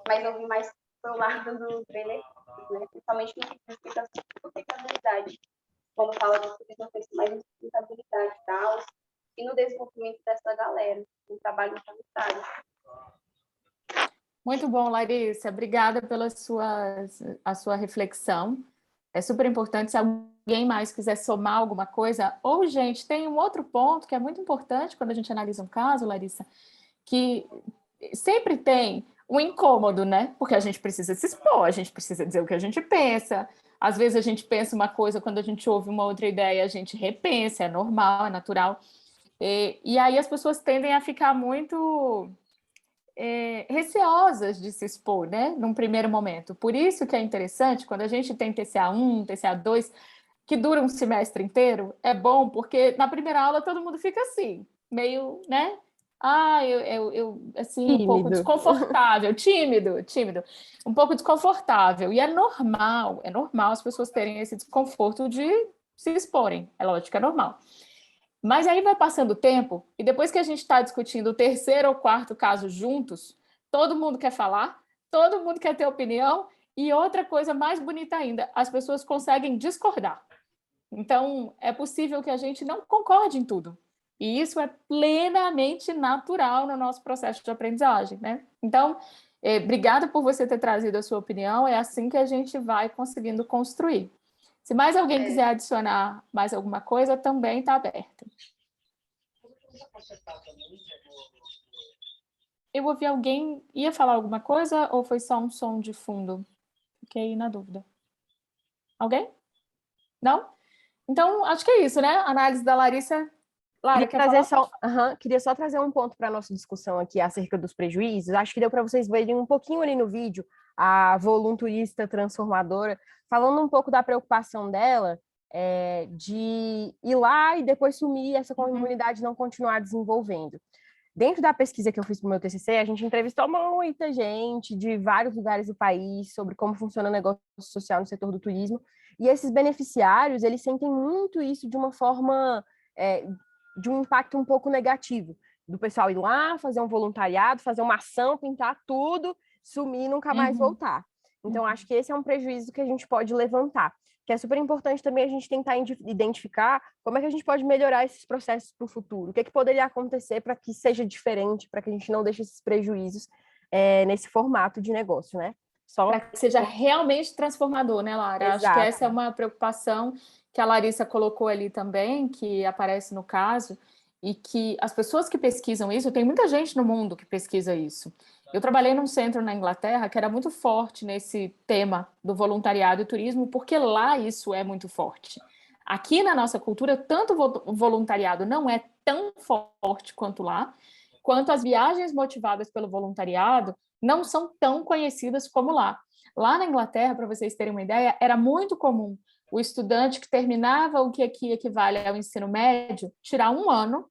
Mas eu vi mais pelo lado do benefício, né, principalmente no que diz respeito à sustentabilidade. Quando fala de turismo, penso mais em sustentabilidade e tal, e no desenvolvimento dessa galera, no trabalho voluntário. Muito bom, Larissa. Obrigada pela a sua reflexão. É super importante. Se alguém mais quiser somar alguma coisa, ou, gente, tem um outro ponto que é muito importante quando a gente analisa um caso, Larissa, que sempre tem um incômodo, né? Porque a gente precisa se expor, a gente precisa dizer o que a gente pensa. Às vezes a gente pensa uma coisa, quando a gente ouve uma outra ideia, a gente repensa, é normal, é natural. E aí as pessoas tendem a ficar muito receosas de se expor, né? Num primeiro momento. Por isso que é interessante, quando a gente tem TCA1, TCA2, que dura um semestre inteiro, é bom, porque na primeira aula todo mundo fica assim, meio, né? Assim, tímido. Um pouco desconfortável, tímido, um pouco desconfortável. E é normal as pessoas terem esse desconforto de se exporem. É lógico que é normal. Mas aí vai passando o tempo, e depois que a gente está discutindo o terceiro ou quarto caso juntos, todo mundo quer falar, todo mundo quer ter opinião, e outra coisa mais bonita ainda, as pessoas conseguem discordar. Então, é possível que a gente não concorde em tudo. E isso é plenamente natural no nosso processo de aprendizagem, né? Então, obrigada por você ter trazido a sua opinião, é assim que a gente vai conseguindo construir. Se mais alguém quiser adicionar mais alguma coisa, também está aberto. Eu ouvi alguém... Ia falar alguma coisa ou foi só um som de fundo? Fiquei na dúvida. Alguém? Não? Então, acho que é isso, né? Análise da Larissa. Lara, queria só trazer um ponto para a nossa discussão aqui acerca dos prejuízos. Acho que deu para vocês verem um pouquinho ali no vídeo a volunturista transformadora, falando um pouco da preocupação dela de ir lá e depois sumir, essa comunidade não continuar desenvolvendo. Dentro da pesquisa que eu fiz para o meu TCC, a gente entrevistou muita gente de vários lugares do país sobre como funciona o negócio social no setor do turismo. E esses beneficiários, eles sentem muito isso de uma forma, de um impacto um pouco negativo. Do pessoal ir lá, fazer um voluntariado, fazer uma ação, pintar tudo, sumir e nunca mais voltar. Então, acho que esse é um prejuízo que a gente pode levantar. Que é super importante também a gente tentar identificar como é que a gente pode melhorar esses processos para o futuro. O que é que poderia acontecer para que seja diferente, para que a gente não deixe esses prejuízos nesse formato de negócio, né? Para que seja realmente transformador, né, Lara? Exato. Acho que essa é uma preocupação que a Larissa colocou ali também, que aparece no caso, e que as pessoas que pesquisam isso, tem muita gente no mundo que pesquisa isso. Eu trabalhei num centro na Inglaterra que era muito forte nesse tema do voluntariado e turismo, porque lá isso é muito forte. Aqui na nossa cultura, tanto o voluntariado não é tão forte quanto lá, quanto as viagens motivadas pelo voluntariado não são tão conhecidas como lá. Lá na Inglaterra, para vocês terem uma ideia, era muito comum o estudante que terminava o que aqui equivale ao ensino médio tirar um ano,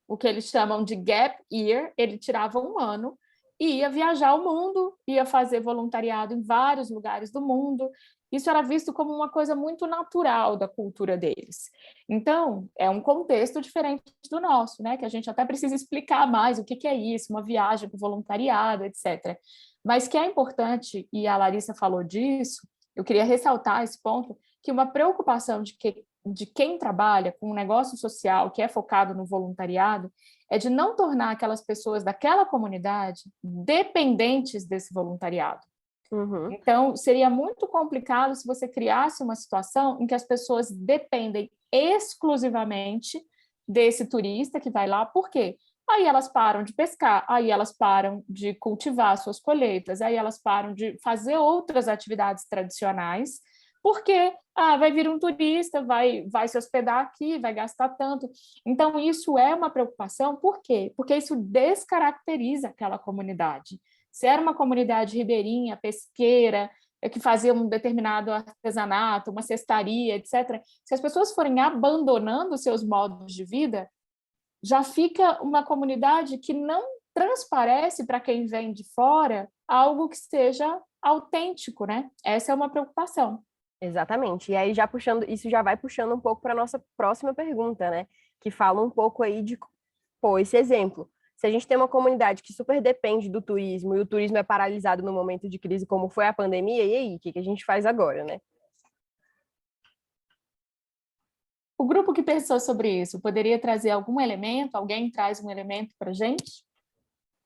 o que eles chamam de gap year, ele tirava um ano e ia viajar o mundo, ia fazer voluntariado em vários lugares do mundo. Isso era visto como uma coisa muito natural da cultura deles. Então, é um contexto diferente do nosso, né? Que a gente até precisa explicar mais o que é isso, uma viagem para voluntariado, etc. Mas que é importante, e a Larissa falou disso, eu queria ressaltar esse ponto, que uma preocupação de quem trabalha com um negócio social que é focado no voluntariado é de não tornar aquelas pessoas daquela comunidade dependentes desse voluntariado. Então, seria muito complicado se você criasse uma situação em que as pessoas dependem exclusivamente desse turista que vai lá. Por quê? Aí elas param de pescar, aí elas param de cultivar suas colheitas, aí elas param de fazer outras atividades tradicionais, porque vai vir um turista, vai se hospedar aqui, vai gastar tanto. Então, isso é uma preocupação. Por quê? Porque isso descaracteriza aquela comunidade. Se era uma comunidade ribeirinha, pesqueira, que fazia um determinado artesanato, uma cestaria, etc., se as pessoas forem abandonando seus modos de vida, já fica uma comunidade que não transparece para quem vem de fora algo que seja autêntico, né? Essa é uma preocupação. Exatamente. E aí isso já vai puxando um pouco para a nossa próxima pergunta, né? Que fala um pouco aí de, esse exemplo. Se a gente tem uma comunidade que super depende do turismo e o turismo é paralisado no momento de crise, como foi a pandemia, e aí, o que a gente faz agora, né? O grupo que pensou sobre isso poderia trazer algum elemento? Alguém traz um elemento para a gente?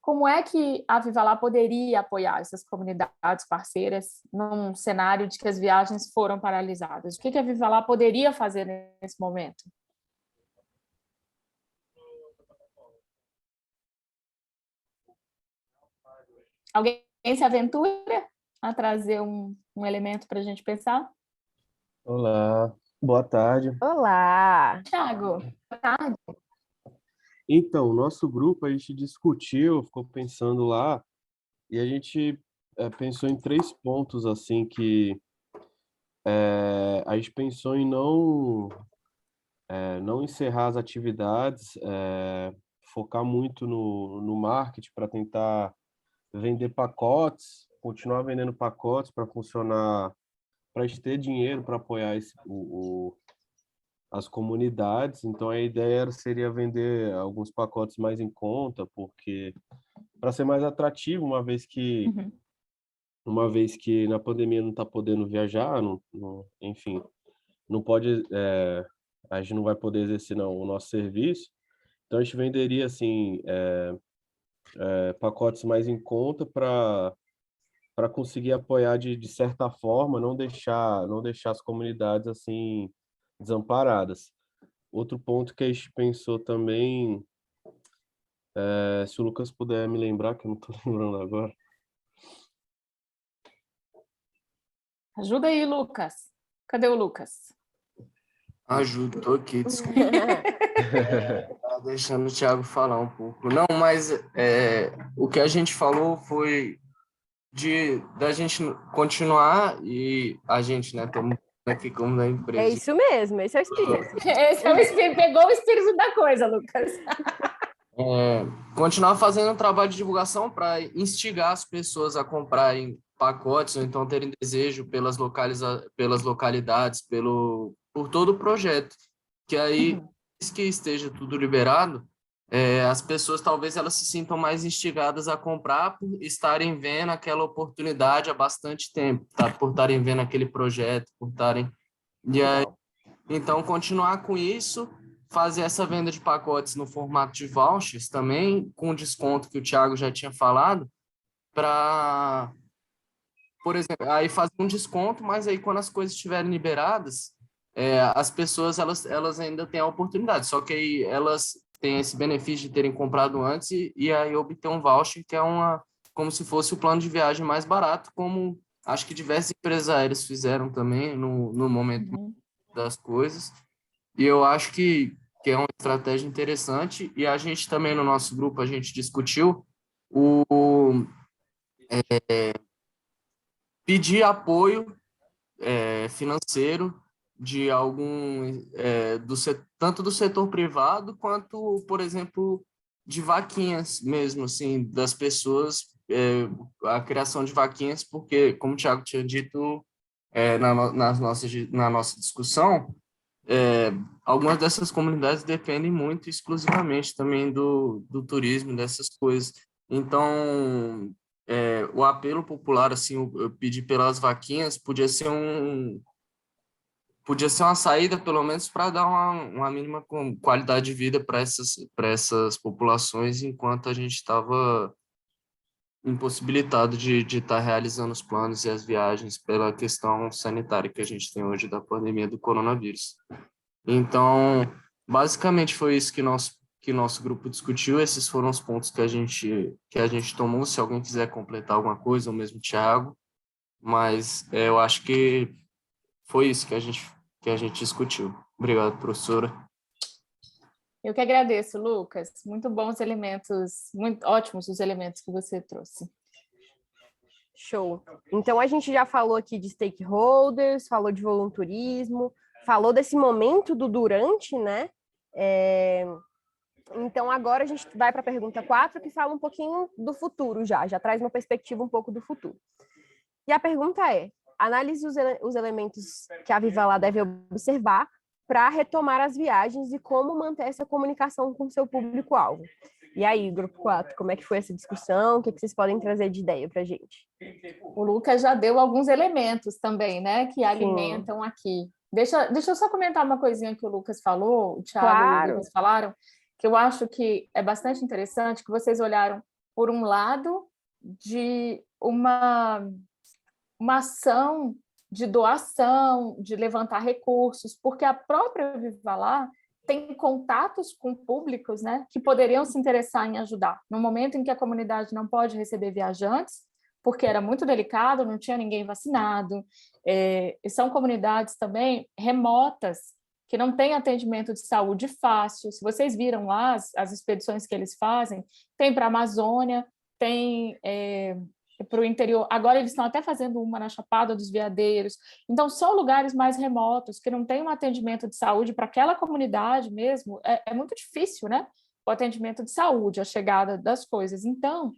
Como é que a Viva Lá poderia apoiar essas comunidades parceiras num cenário de que as viagens foram paralisadas? O que a Viva Lá poderia fazer nesse momento? Alguém se aventura a trazer um elemento para a gente pensar? Olá, boa tarde. Olá! Thiago, boa tarde. Então, o nosso grupo, a gente discutiu, ficou pensando lá, e a gente pensou em 3 pontos, assim, que a gente pensou em não encerrar as atividades, focar muito no marketing para tentar vender pacotes, continuar vendendo pacotes para funcionar, para a gente ter dinheiro para apoiar as comunidades. Então a ideia seria vender alguns pacotes mais em conta, porque para ser mais atrativo, uma vez que na pandemia não está podendo viajar, enfim, não pode, a gente não vai poder exercer o nosso serviço. Então a gente venderia assim pacotes mais em conta para conseguir apoiar de certa forma, não deixar as comunidades assim desamparadas. Outro ponto que a gente pensou também, se o Lucas puder me lembrar, que eu não estou lembrando agora. Ajuda aí, Lucas. Cadê o Lucas? Ajudo, tô aqui, desculpa. Tá deixando o Thiago falar um pouco. Não, mas o que a gente falou foi da gente continuar e a gente, né, estamos aqui como da empresa. É isso mesmo, esse é o espírito. Esse é o espírito, pegou o espírito da coisa, Lucas. Continuar fazendo um trabalho de divulgação para instigar as pessoas a comprarem pacotes ou então terem desejo pelas localidades, por todo o projeto. Que aí, que esteja tudo liberado, as pessoas talvez elas se sintam mais instigadas a comprar por estarem vendo aquela oportunidade há bastante tempo, tá? Por estarem vendo aquele projeto, por estarem... E aí, então, continuar com isso, fazer essa venda de pacotes no formato de vouchers também, com o desconto que o Thiago já tinha falado, para, por exemplo, aí fazer um desconto, mas aí quando as coisas estiverem liberadas, as pessoas elas ainda têm a oportunidade, só que aí elas têm esse benefício de terem comprado antes e aí obter um voucher, que é como se fosse o plano de viagem mais barato, como acho que diversas empresas aéreas fizeram também no momento das coisas. E eu acho que é uma estratégia interessante, e a gente também no nosso grupo, a gente discutiu pedir apoio financeiro de tanto do setor privado quanto, por exemplo, de vaquinhas mesmo, assim, das pessoas, a criação de vaquinhas, porque, como o Thiago tinha dito na nossa discussão, algumas dessas comunidades dependem muito exclusivamente também do turismo, dessas coisas. Então, o apelo popular, assim, eu pedir pelas vaquinhas, podia ser uma saída, pelo menos, para dar uma mínima qualidade de vida para essas populações, enquanto a gente estava impossibilitado de estar realizando os planos e as viagens pela questão sanitária que a gente tem hoje da pandemia do coronavírus. Então, basicamente foi isso que nosso grupo discutiu. Esses foram os pontos que a gente tomou. Se alguém quiser completar alguma coisa, ou mesmo o Thiago, mas eu acho que foi isso que a gente discutiu. Obrigado, professora. Eu que agradeço, Lucas. Muito bons elementos, muito ótimos os elementos que você trouxe. Show. Então, a gente já falou aqui de stakeholders, falou de voluntarismo, falou desse momento do durante, né? Então, agora a gente vai para a pergunta 4, que fala um pouquinho do futuro já traz uma perspectiva um pouco do futuro. E a pergunta é, analise os elementos que a Viva Lá deve observar para retomar as viagens e como manter essa comunicação com o seu público-alvo. E aí, grupo 4, como é que foi essa discussão? O que vocês podem trazer de ideia para a gente? O Lucas já deu alguns elementos também, né, que alimentam aqui. Deixa eu só comentar uma coisinha que o Lucas falou, o Thiago e o Lucas falaram, que eu acho que é bastante interessante, que vocês olharam, por um lado, de uma ação de doação, de levantar recursos, porque a própria Viva Lá tem contatos com públicos, né, que poderiam se interessar em ajudar. No momento em que a comunidade não pode receber viajantes, porque era muito delicado, não tinha ninguém vacinado, e são comunidades também remotas, que não têm atendimento de saúde fácil. Se vocês viram lá as expedições que eles fazem, tem para a Amazônia, tem para o interior. Agora eles estão até fazendo uma na Chapada dos Veadeiros. Então, são lugares mais remotos, que não têm um atendimento de saúde para aquela comunidade mesmo. É muito difícil, né? O atendimento de saúde, a chegada das coisas. Então,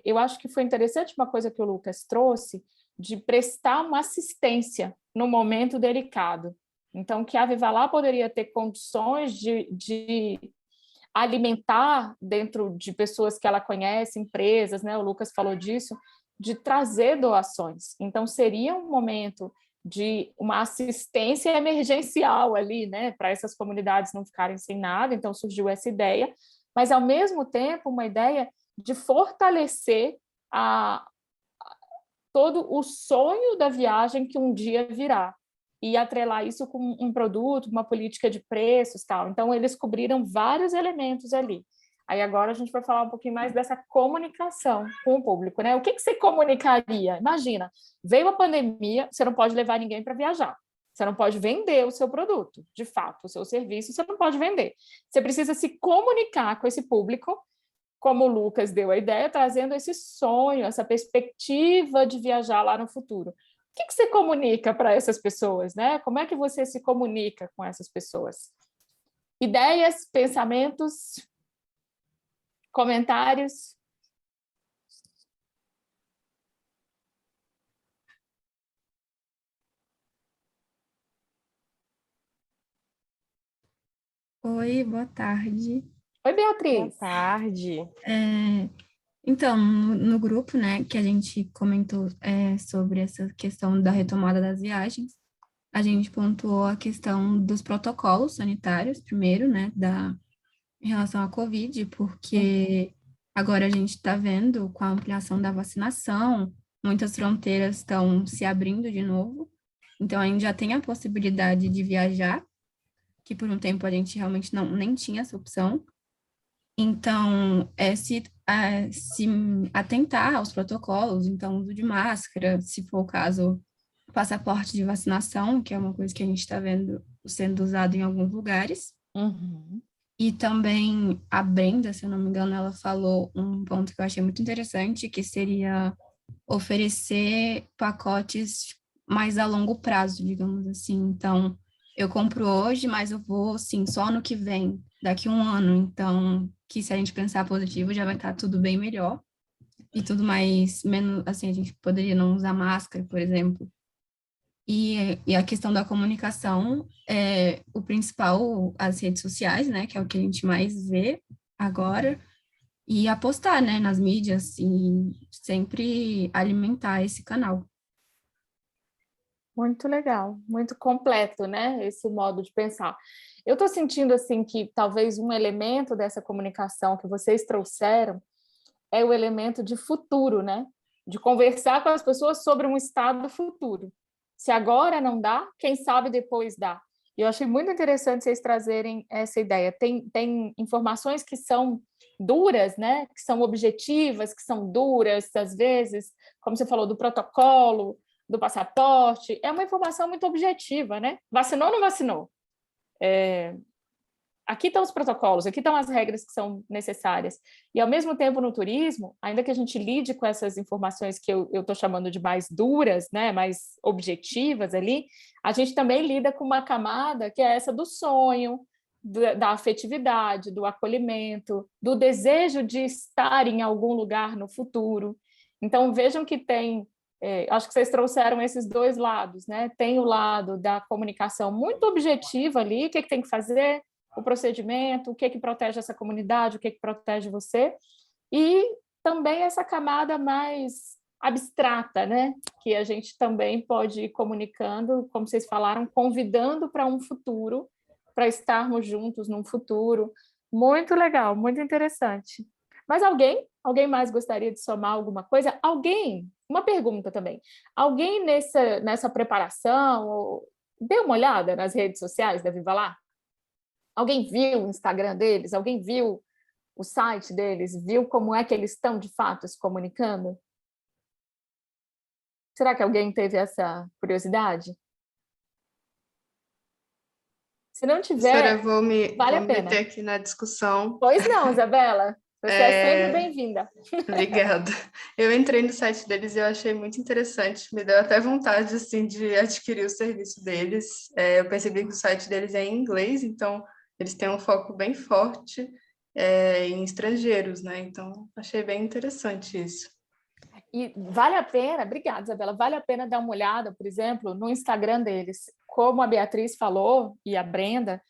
eu acho que foi interessante uma coisa que o Lucas trouxe, de prestar uma assistência no momento delicado. Então, que a Viva Lá poderia ter condições de alimentar dentro de pessoas que ela conhece, empresas, né? O Lucas falou disso, de trazer doações. Então, seria um momento de uma assistência emergencial ali, né? Para essas comunidades não ficarem sem nada. Então, surgiu essa ideia, mas, ao mesmo tempo, uma ideia de fortalecer todo o sonho da viagem que um dia virá, e atrelar isso com um produto, uma política de preços, tal. Então, eles cobriram vários elementos ali. Aí, agora, a gente vai falar um pouquinho mais dessa comunicação com o público, né? O que você comunicaria? Imagina, veio a pandemia, você não pode levar ninguém para viajar. Você não pode vender o seu produto, de fato, o seu serviço, você não pode vender. Você precisa se comunicar com esse público, como o Lucas deu a ideia, trazendo esse sonho, essa perspectiva de viajar lá no futuro. O que você comunica para essas pessoas, né? Como é que você se comunica com essas pessoas? Ideias, pensamentos? Comentários? Oi, boa tarde. Oi, Beatriz. Boa tarde. Então, no grupo, né, que a gente comentou sobre essa questão da retomada das viagens, a gente pontuou a questão dos protocolos sanitários, primeiro, né, em relação à Covid, porque agora a gente está vendo com a ampliação da vacinação, muitas fronteiras estão se abrindo de novo, então a gente já tem a possibilidade de viajar, que por um tempo a gente realmente nem tinha essa opção. Então, se atentar aos protocolos, então, uso de máscara, se for o caso, passaporte de vacinação, que é uma coisa que a gente está vendo sendo usado em alguns lugares. E também a Brenda, se eu não me engano, ela falou um ponto que eu achei muito interessante, que seria oferecer pacotes mais a longo prazo, digamos assim. Então, eu compro hoje, mas eu vou, assim, só no que vem, daqui a um ano. Então, que se a gente pensar positivo, já vai estar tudo bem melhor. E tudo mais, menos, assim, a gente poderia não usar máscara, por exemplo. E a questão da comunicação, o principal, as redes sociais, né, que é o que a gente mais vê agora, e apostar, né, nas mídias e sempre alimentar esse canal. Muito legal, muito completo, né? Esse modo de pensar. Eu estou sentindo assim que talvez um elemento dessa comunicação que vocês trouxeram é o elemento de futuro, né? De conversar com as pessoas sobre um estado futuro. Se agora não dá, quem sabe depois dá. E eu achei muito interessante vocês trazerem essa ideia. Tem informações que são duras, né? Que são objetivas, que são duras, às vezes, como você falou, do protocolo, do passaporte, é uma informação muito objetiva, né? Vacinou ou não vacinou? Aqui estão os protocolos, aqui estão as regras que são necessárias. E, ao mesmo tempo, no turismo, ainda que a gente lide com essas informações que eu estou chamando de mais duras, né, mais objetivas ali, a gente também lida com uma camada que é essa do sonho, da afetividade, do acolhimento, do desejo de estar em algum lugar no futuro. Então, vejam que tem... acho que vocês trouxeram esses dois lados, né? Tem o lado da comunicação muito objetiva ali, o que tem que fazer, o procedimento, o que protege essa comunidade, o que protege você, e também essa camada mais abstrata, né? Que a gente também pode ir comunicando, como vocês falaram, convidando para um futuro, para estarmos juntos num futuro. Muito legal, muito interessante. Mas alguém mais gostaria de somar alguma coisa? Uma pergunta também. Alguém nessa preparação, deu uma olhada nas redes sociais da Viva Lá? Alguém viu o Instagram deles? Alguém viu o site deles? Viu como é que eles estão, de fato, se comunicando? Será que alguém teve essa curiosidade? Se não tiver, eu vou me vale a pena. meter aqui na discussão. Pois não, Isabela. Você é sempre bem-vinda. Obrigada. Eu entrei no site deles e eu achei muito interessante. Me deu até vontade assim, de adquirir o serviço deles. Eu percebi que o site deles é em inglês, então eles têm um foco bem forte em estrangeiros, né? Então, achei bem interessante isso. E vale a pena, obrigada, Isabela, vale a pena dar uma olhada, por exemplo, no Instagram deles. Como a Beatriz falou, e a Brenda,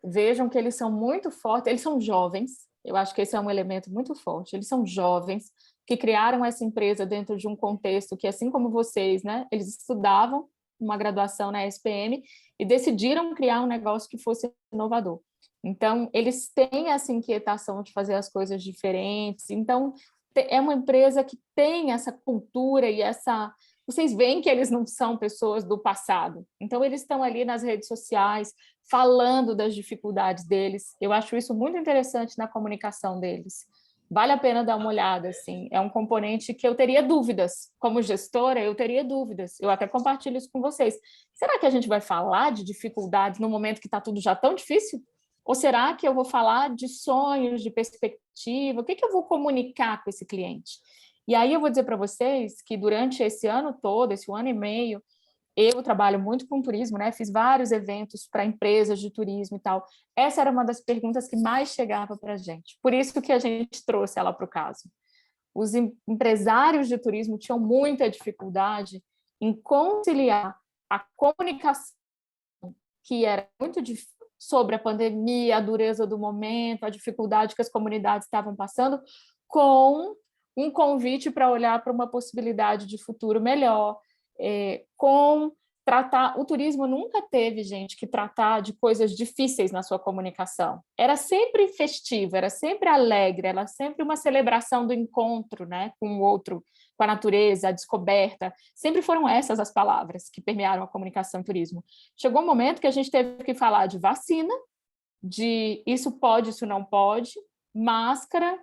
vejam que eles são muito fortes, eles são jovens, eu acho que esse é um elemento muito forte, eles são jovens que criaram essa empresa dentro de um contexto que, assim como vocês, né, eles estudavam uma graduação na SPM e decidiram criar um negócio que fosse inovador. Então, eles têm essa inquietação de fazer as coisas diferentes, então é uma empresa que tem essa cultura e essa... Vocês veem que eles não são pessoas do passado. Então, eles estão ali nas redes sociais, falando das dificuldades deles. Eu acho isso muito interessante na comunicação deles. Vale a pena dar uma olhada, assim. É um componente que eu teria dúvidas. Como gestora, eu teria dúvidas. Eu até compartilho isso com vocês. Será que a gente vai falar de dificuldades no momento que está tudo já tão difícil? Ou será que eu vou falar de sonhos, de perspectiva? O que eu vou comunicar com esse cliente? E aí eu vou dizer para vocês que durante esse ano todo, esse 1 ano e meio, eu trabalho muito com turismo, né? Fiz vários eventos para empresas de turismo e tal. Essa era uma das perguntas que mais chegava para a gente. Por isso que a gente trouxe ela para o caso. Os empresários de turismo tinham muita dificuldade em conciliar a comunicação, que era muito difícil, sobre a pandemia, a dureza do momento, a dificuldade que as comunidades estavam passando, com um convite para olhar para uma possibilidade de futuro melhor, com tratar... O turismo nunca teve, gente, que tratar de coisas difíceis na sua comunicação. Era sempre festivo, era sempre alegre, era sempre uma celebração do encontro, né, com o outro, com a natureza, a descoberta. Sempre foram essas as palavras que permearam a comunicação em turismo. Chegou um momento que a gente teve que falar de vacina, de isso pode, isso não pode, máscara,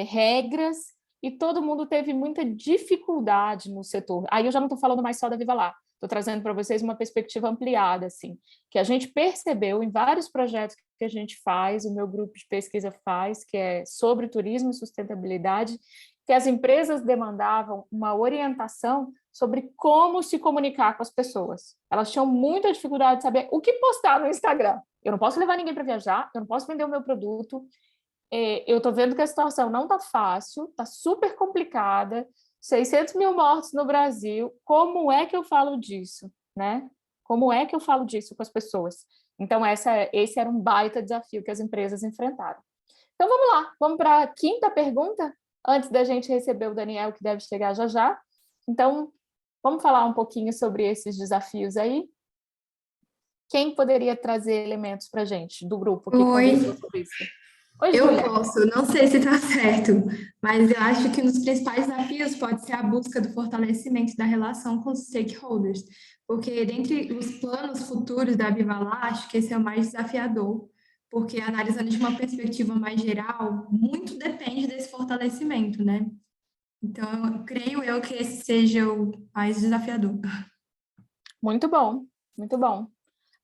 regras, e todo mundo teve muita dificuldade no setor. Aí eu já não estou falando mais só da Viva Lá, estou trazendo para vocês uma perspectiva ampliada, assim, que a gente percebeu em vários projetos que a gente faz, o meu grupo de pesquisa faz, que é sobre turismo e sustentabilidade, que as empresas demandavam uma orientação sobre como se comunicar com as pessoas. Elas tinham muita dificuldade de saber o que postar no Instagram. Eu não posso levar ninguém para viajar, eu não posso vender o meu produto, eu estou vendo que a situação não está fácil, está super complicada, 600 mil mortos no Brasil, como é que eu falo disso, né? Como é que eu falo disso com as pessoas? Então, esse era um baita desafio que as empresas enfrentaram. Então, vamos lá, vamos para a quinta pergunta, antes da gente receber o Daniel, que deve chegar já já. Então, vamos falar um pouquinho sobre esses desafios aí. Quem poderia trazer elementos para a gente, do grupo que conversou sobre isso? Oi, Eu Júlia. posso, não sei se está certo, mas eu acho que um dos principais desafios pode ser a busca do fortalecimento da relação com os stakeholders, porque dentre os planos futuros da Viva Lá, acho que esse é o mais desafiador, porque analisando de uma perspectiva mais geral, muito depende desse fortalecimento, né? Então, creio eu que esse seja o mais desafiador. Muito bom, muito bom.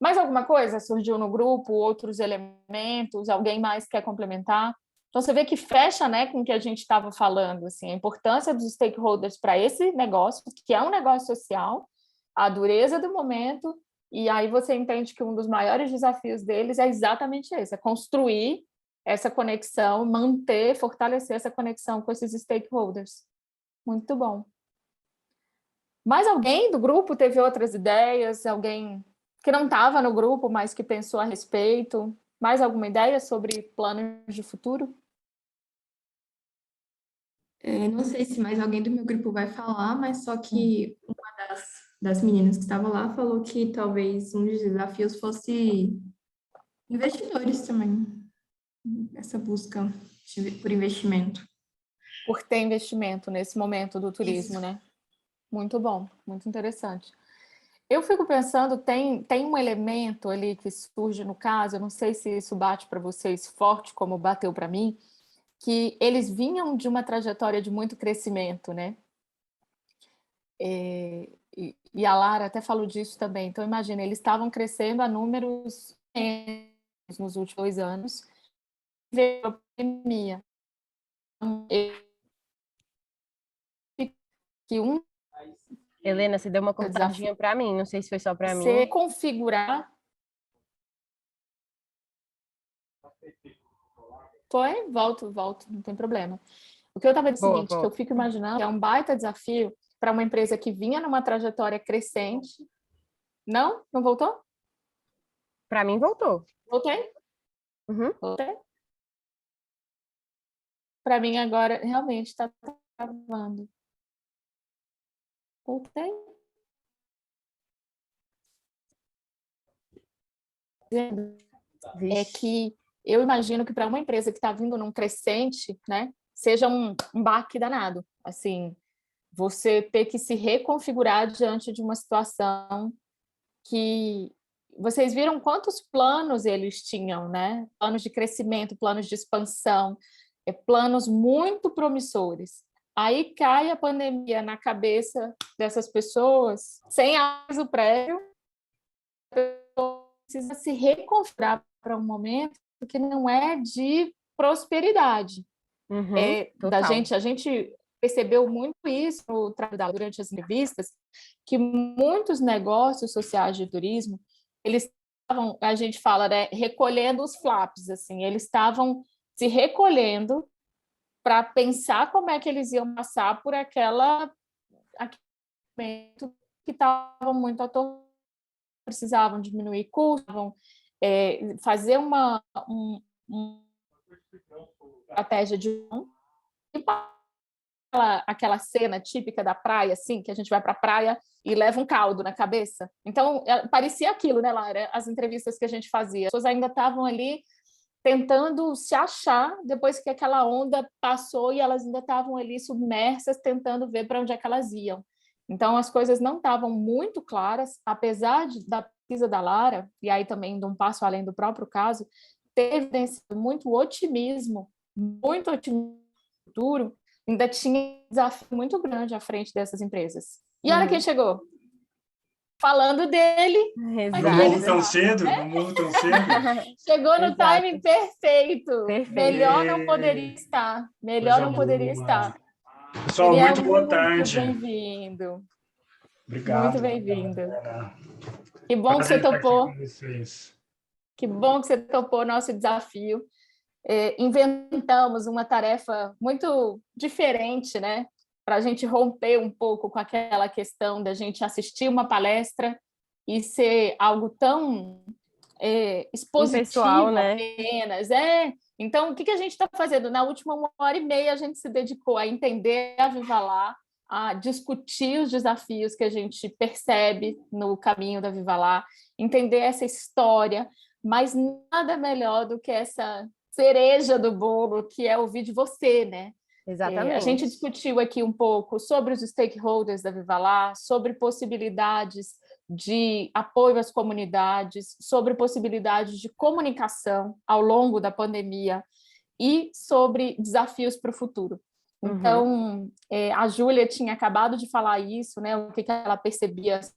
Mais alguma coisa surgiu no grupo, outros elementos, alguém mais quer complementar? Então, você vê que fecha, né, com o que a gente estava falando, assim, a importância dos stakeholders para esse negócio, que é um negócio social, a dureza do momento, e aí você entende que um dos maiores desafios deles é exatamente esse, é construir essa conexão, manter, fortalecer essa conexão com esses stakeholders. Muito bom. Mais alguém do grupo teve outras ideias? Alguém que não estava no grupo, mas que pensou a respeito? Mais alguma ideia sobre planos de futuro? Não sei se mais alguém do meu grupo vai falar, mas só que uma das meninas que estava lá falou que talvez um dos desafios fosse investidores também, essa busca por investimento. Por ter investimento nesse momento do turismo, Isso. né? Muito bom, muito interessante. Eu fico pensando, tem um elemento ali que surge no caso, eu não sei se isso bate para vocês forte, como bateu para mim, que eles vinham de uma trajetória de muito crescimento, né? E a Lara até falou disso também. Então, imagina, eles estavam crescendo a números nos últimos 2 anos, veio a pandemia. Helena, você deu uma cortadinha para mim, não sei se foi só para mim. Você configurar... Foi? Volto, não tem problema. O que eu estava dizendo é o seguinte, que eu fico imaginando que é um baita desafio para uma empresa que vinha numa trajetória crescente. Não? Não voltou? Para mim, voltou. Voltei? Uhum. Voltei? Para mim, agora, realmente está travando. Voltei? É que eu imagino que para uma empresa que está vindo num crescente, né, seja um baque danado. Assim, você ter que se reconfigurar diante de uma situação que... Vocês viram quantos planos eles tinham, né? Planos de crescimento, planos de expansão, planos muito promissores. Aí cai a pandemia na cabeça dessas pessoas, sem aviso prévio, a pessoa precisa se reconfigurar para um momento que não é de prosperidade. Uhum, A gente percebeu muito isso no trabalho durante as entrevistas, que muitos negócios sociais de turismo, eles estavam, a gente fala, né, recolhendo os flaps, assim, eles estavam se recolhendo para pensar como é que eles iam passar por aquele momento que estavam muito atordoados, precisavam diminuir custos, fazer uma estratégia de aquela cena típica da praia, assim, que a gente vai para a praia e leva um caldo na cabeça. Então, parecia aquilo, né, Lara? As entrevistas que a gente fazia. As pessoas ainda estavam ali tentando se achar depois que aquela onda passou e elas ainda estavam ali submersas, tentando ver para onde é que elas iam. Então, as coisas não estavam muito claras, apesar da pesquisa da Lara, e aí também de um passo além do próprio caso, teve muito otimismo no futuro, ainda tinha um desafio muito grande à frente dessas empresas. E olha quem chegou. Falando dele. Não morro tão cedo, não morro tão cedo. Chegou no timing perfeito. Melhor não poderia estar. Melhor não poderia estar. Pessoal, muito boa tarde. Muito bem-vindo. Obrigado. Muito bem-vindo. Que bom que você topou. Que bom que você topou nosso desafio. Inventamos uma tarefa muito diferente, né? Para a gente romper um pouco com aquela questão da gente assistir uma palestra e ser algo tão expositivo, pessoal, né? Apenas. Então, o que a gente está fazendo? Na última 1h30, a gente se dedicou a entender a Viva Lá, a discutir os desafios que a gente percebe no caminho da Viva Lá, entender essa história, mas nada melhor do que essa cereja do bolo, que é ouvir de você, né? Exatamente. A gente discutiu aqui um pouco sobre os stakeholders da Viva Lá, sobre possibilidades de apoio às comunidades, sobre possibilidades de comunicação ao longo da pandemia e sobre desafios para o futuro. Então, a Júlia tinha acabado de falar isso, né? O que ela percebia, os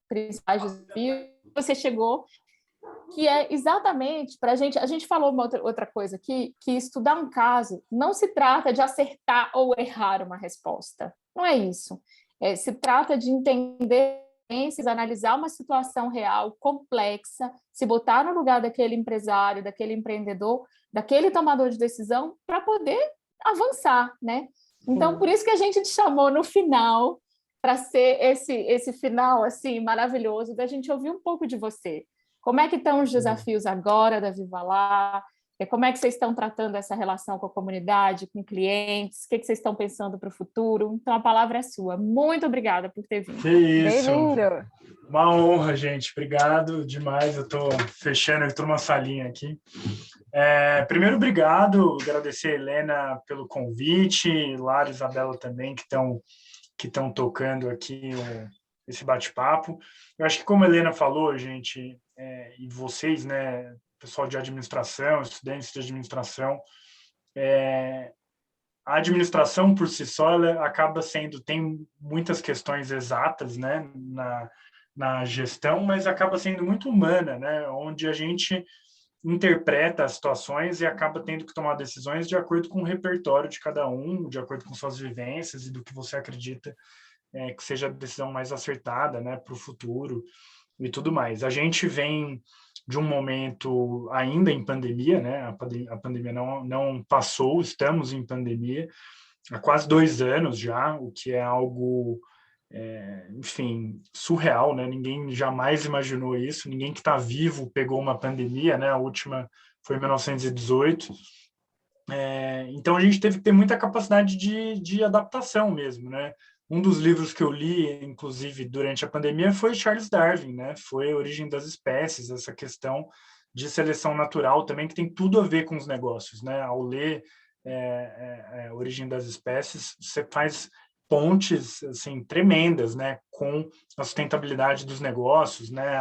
principais desafios. Você chegou, que é exatamente para a gente falou uma outra coisa aqui, que estudar um caso não se trata de acertar ou errar uma resposta, não é isso. Se trata de entender, analisar uma situação real, complexa, se botar no lugar daquele empresário, daquele empreendedor, daquele tomador de decisão, para poder avançar, né? Então, por isso que a gente te chamou no final, para ser esse final assim maravilhoso, da gente ouvir um pouco de você. Como é que estão os desafios agora da Viva Lá? Como é que vocês estão tratando essa relação com a comunidade, com clientes? O que vocês estão pensando para o futuro? Então, a palavra é sua. Muito obrigada por ter vindo. Que isso! Uma honra, gente. Obrigado demais. Eu estou fechando, eu estou numa salinha aqui. Primeiro, obrigado. Agradecer a Helena pelo convite, Lara e Isabela também, que estão tocando aqui esse bate-papo. Eu acho que, como a Helena falou, gente, e vocês, né, pessoal de administração, estudantes de administração, a administração por si só ela acaba tem muitas questões exatas, né, na gestão, mas acaba sendo muito humana, né, onde a gente interpreta as situações e acaba tendo que tomar decisões de acordo com o repertório de cada um, de acordo com suas vivências e do que você acredita que seja a decisão mais acertada, né, para o futuro e tudo mais. A gente vem de um momento ainda em pandemia, né? A pandemia não passou, estamos em pandemia há quase 2 anos já, o que é algo, enfim, surreal, né? Ninguém jamais imaginou isso, ninguém que está vivo pegou uma pandemia, né? A última foi em 1918. Então, a gente teve que ter muita capacidade de adaptação mesmo, né? Um dos livros que eu li, inclusive, durante a pandemia foi Charles Darwin, né? Foi A Origem das Espécies, essa questão de seleção natural também, que tem tudo a ver com os negócios, né? Ao ler A Origem das Espécies, você faz pontes assim, tremendas, né? Com a sustentabilidade dos negócios, né?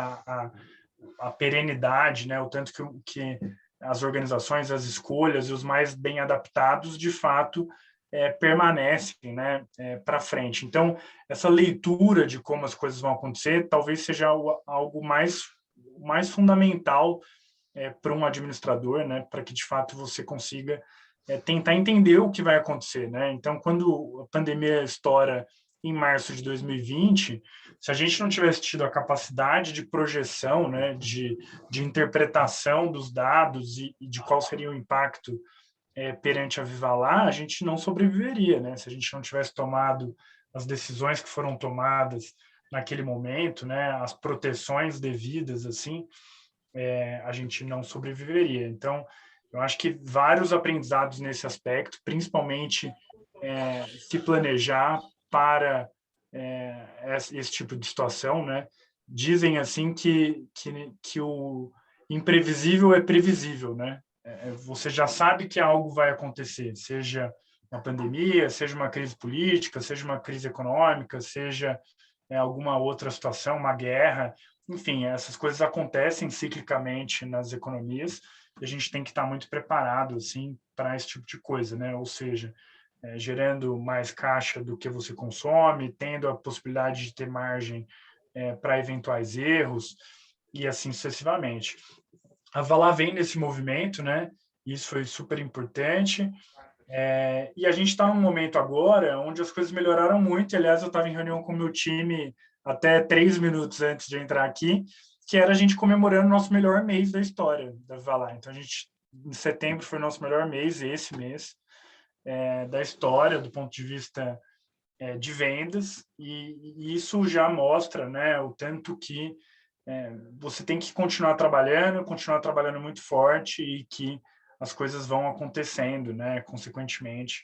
A perenidade, né? O tanto que as organizações, as escolhas e os mais bem adaptados, de fato, permanecem, né, para frente. Então, essa leitura de como as coisas vão acontecer talvez seja algo mais fundamental para um administrador, né, para que, de fato, você consiga tentar entender o que vai acontecer, né? Então, quando a pandemia estoura em março de 2020, se a gente não tivesse tido a capacidade de projeção, né, de interpretação dos dados e de qual seria o impacto perante a Viva Lá, a gente não sobreviveria, né? Se a gente não tivesse tomado as decisões que foram tomadas naquele momento, né, as proteções devidas, assim, a gente não sobreviveria. Então, eu acho que vários aprendizados nesse aspecto, principalmente se planejar para esse tipo de situação, né? Dizem assim que o imprevisível é previsível, né? Você já sabe que algo vai acontecer, seja uma pandemia, seja uma crise política, seja uma crise econômica, seja alguma outra situação, uma guerra, enfim, essas coisas acontecem ciclicamente nas economias e a gente tem que estar muito preparado assim para esse tipo de coisa, né? Ou seja, gerando mais caixa do que você consome, tendo a possibilidade de ter margem para eventuais erros e assim sucessivamente. A Vala vem nesse movimento, né? Isso foi super importante. E a gente está num momento agora onde as coisas melhoraram muito. Aliás, eu estava em reunião com o meu time até 3 minutos antes de entrar aqui, que era a gente comemorando o nosso melhor mês da história da Vala. Então, em setembro foi o nosso melhor mês, esse mês, da história, do ponto de vista de vendas, e isso já mostra, né, o tanto que você tem que continuar trabalhando muito forte e que as coisas vão acontecendo, né, consequentemente,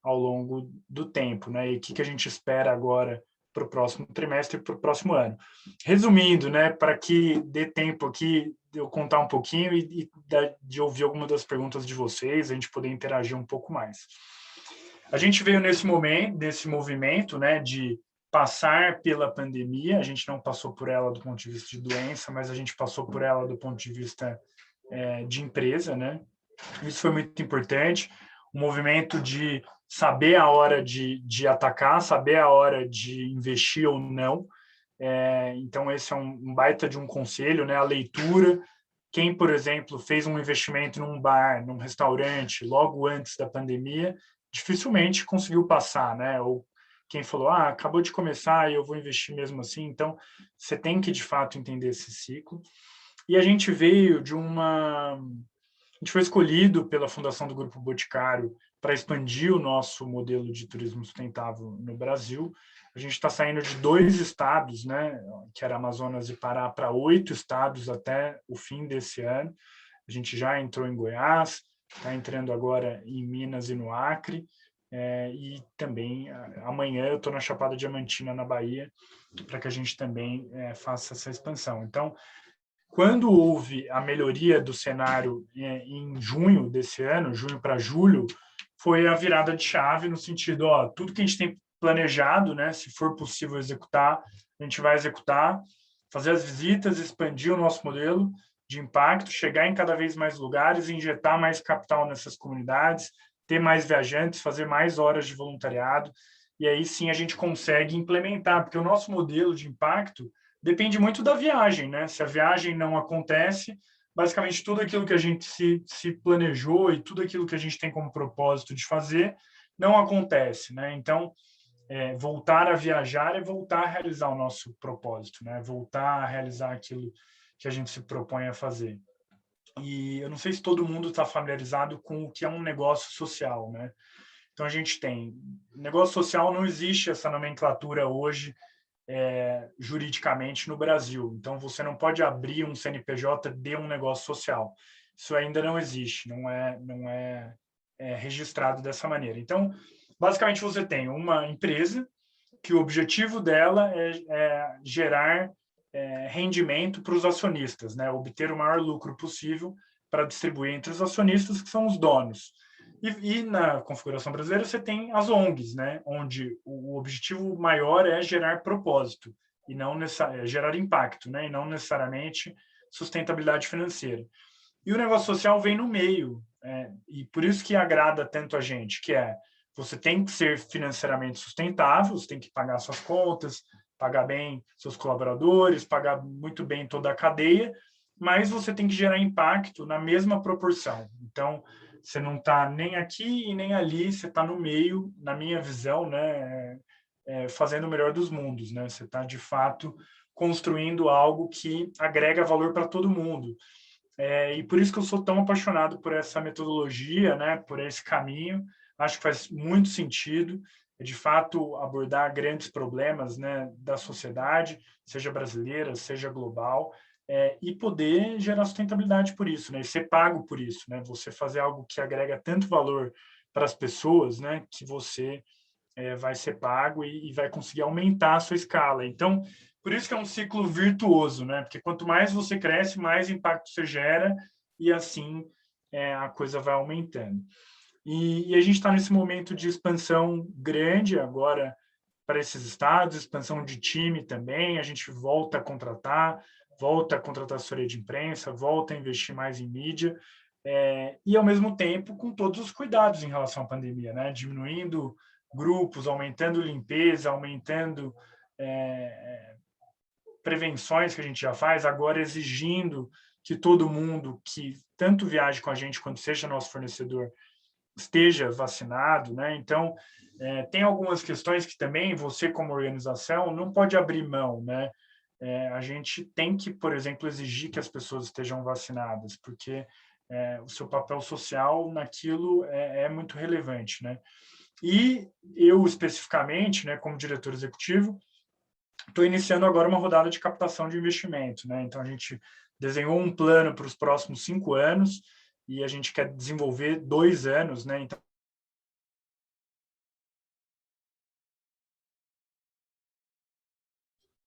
ao longo do tempo, né? E o que a gente espera agora para o próximo trimestre e para o próximo ano. Resumindo, né, para que dê tempo aqui de eu contar um pouquinho e de ouvir algumas das perguntas de vocês, a gente poder interagir um pouco mais. A gente veio nesse movimento, né, de passar pela pandemia. A gente não passou por ela do ponto de vista de doença, mas a gente passou por ela do ponto de vista de empresa, né? Isso foi muito importante. O movimento de saber a hora de atacar, saber a hora de investir ou não. Então, esse é um baita de um conselho, né? A leitura. Quem, por exemplo, fez um investimento num bar, num restaurante, logo antes da pandemia, dificilmente conseguiu passar, né? Ou quem falou, acabou de começar e eu vou investir mesmo assim. Então, você tem que, de fato, entender esse ciclo. E a gente veio A gente foi escolhido pela Fundação do Grupo Boticário para expandir o nosso modelo de turismo sustentável no Brasil. A gente está saindo de 2 estados, né, que era Amazonas e Pará, para 8 estados até o fim desse ano. A gente já entrou em Goiás, está entrando agora em Minas e no Acre. E também amanhã eu estou na Chapada Diamantina, na Bahia, para que a gente também faça essa expansão. Então, quando houve a melhoria do cenário em junho desse ano, junho para julho, foi a virada de chave no sentido, tudo que a gente tem planejado, né, se for possível executar, a gente vai executar, fazer as visitas, expandir o nosso modelo de impacto, chegar em cada vez mais lugares, injetar mais capital nessas comunidades, ter mais viajantes, fazer mais horas de voluntariado, e aí sim a gente consegue implementar, porque o nosso modelo de impacto depende muito da viagem, né? Se a viagem não acontece, basicamente tudo aquilo que a gente se planejou e tudo aquilo que a gente tem como propósito de fazer não acontece, né? Então, voltar a viajar é voltar a realizar o nosso propósito, né? Voltar a realizar aquilo que a gente se propõe a fazer. E eu não sei se todo mundo está familiarizado com o que é um negócio social, né? Então, a gente tem... Negócio social não existe essa nomenclatura hoje juridicamente no Brasil. Então, você não pode abrir um CNPJ de um negócio social. Isso ainda não existe, não é registrado dessa maneira. Então, basicamente, você tem uma empresa que o objetivo dela é gerar rendimento para os acionistas, né? Obter o maior lucro possível para distribuir entre os acionistas, que são os donos. E na configuração brasileira você tem as ONGs, né? Onde o objetivo maior é gerar propósito e não gerar impacto, né? E não necessariamente sustentabilidade financeira. E o negócio social vem no meio, e por isso que agrada tanto a gente, que você tem que ser financeiramente sustentável, você tem que pagar suas contas, pagar bem seus colaboradores, pagar muito bem toda a cadeia, mas você tem que gerar impacto na mesma proporção. Então, você não está nem aqui e nem ali, você está no meio, na minha visão, né, fazendo o melhor dos mundos, né? Você está, de fato, construindo algo que agrega valor para todo mundo. E por isso que eu sou tão apaixonado por essa metodologia, né, por esse caminho. Acho que faz muito sentido, de fato, abordar grandes problemas, né, da sociedade, seja brasileira, seja global, e poder gerar sustentabilidade por isso, né, e ser pago por isso, né, você fazer algo que agrega tanto valor para as pessoas, né, que você vai ser pago e vai conseguir aumentar a sua escala. Então, por isso que é um ciclo virtuoso, né? Porque quanto mais você cresce, mais impacto você gera e assim a coisa vai aumentando. E a gente está nesse momento de expansão grande agora para esses estados, expansão de time também, a gente volta a contratar assessoria de imprensa, volta a investir mais em mídia, e ao mesmo tempo com todos os cuidados em relação à pandemia, né? Diminuindo grupos, aumentando limpeza, aumentando prevenções que a gente já faz, agora exigindo que todo mundo que tanto viaje com a gente quanto seja nosso fornecedor esteja vacinado, né? Então, tem algumas questões que também você, como organização, não pode abrir mão, né? A gente tem que, por exemplo, exigir que as pessoas estejam vacinadas, porque o seu papel social naquilo é muito relevante, né? E eu, especificamente, né, como diretor executivo, estou iniciando agora uma rodada de captação de investimento, né? Então, a gente desenhou um plano para os próximos 5 anos e a gente quer desenvolver 2 anos, né? Então,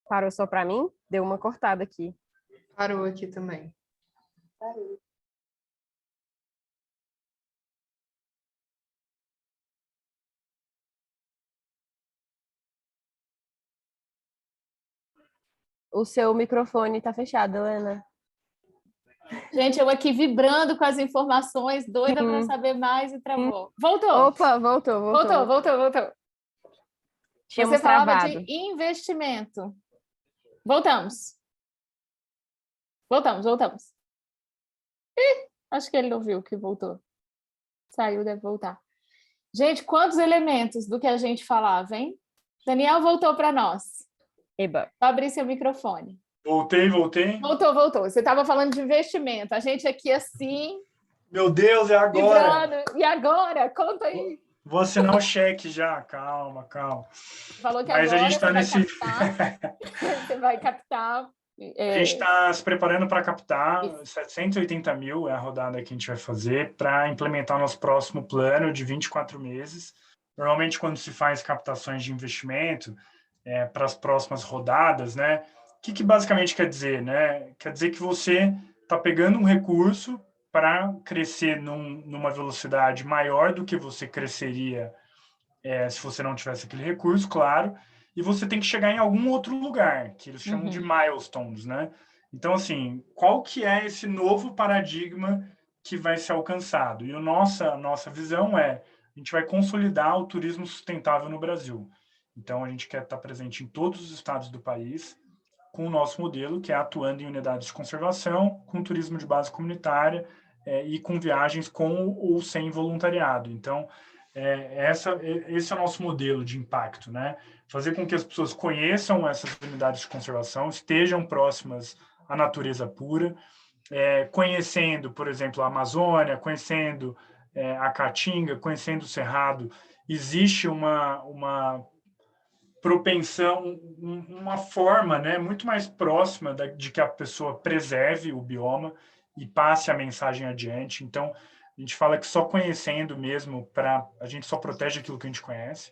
Parou só para mim? Deu uma cortada aqui. Parou aqui também. Parou. O seu microfone está fechado, Helena. Gente, eu aqui vibrando com as informações, doida para saber mais e travou. Voltou. Opa, voltou. Voltou. Tínhamos Você falava travado. de investimento. Voltamos. Acho que ele não viu que voltou. Saiu, deve voltar. Gente, quantos elementos do que a gente falava, hein? Daniel voltou para nós. Eba. Vou abrir seu microfone. Voltei. Voltou. Você estava falando de investimento. A gente aqui assim... Meu Deus, é agora! Vibrando. E agora? Conta aí. Vou assinar o cheque já, calma. Falou que Mas agora a gente está nesse... Você vai captar... A gente está se preparando para captar 780 mil, é a rodada que a gente vai fazer, para implementar o nosso próximo plano de 24 meses. Normalmente, quando se faz captações de investimento para as próximas rodadas, né? O que basicamente quer dizer, né? Quer dizer que você está pegando um recurso para crescer numa velocidade maior do que você cresceria se você não tivesse aquele recurso, claro, e você tem que chegar em algum outro lugar, que eles chamam de milestones, né? Então, assim, qual que é esse novo paradigma que vai ser alcançado? E a nossa visão a gente vai consolidar o turismo sustentável no Brasil. Então, a gente quer estar presente em todos os estados do país, com o nosso modelo, que é atuando em unidades de conservação, com turismo de base comunitária e com viagens com ou sem voluntariado. Então, esse é o nosso modelo de impacto, né? Fazer com que as pessoas conheçam essas unidades de conservação, estejam próximas à natureza pura, conhecendo, por exemplo, a Amazônia, conhecendo a Caatinga, conhecendo o Cerrado. Existe uma propensão, uma forma, né, muito mais próxima de que a pessoa preserve o bioma e passe a mensagem adiante. Então, a gente fala que só conhecendo mesmo, a gente só protege aquilo que a gente conhece.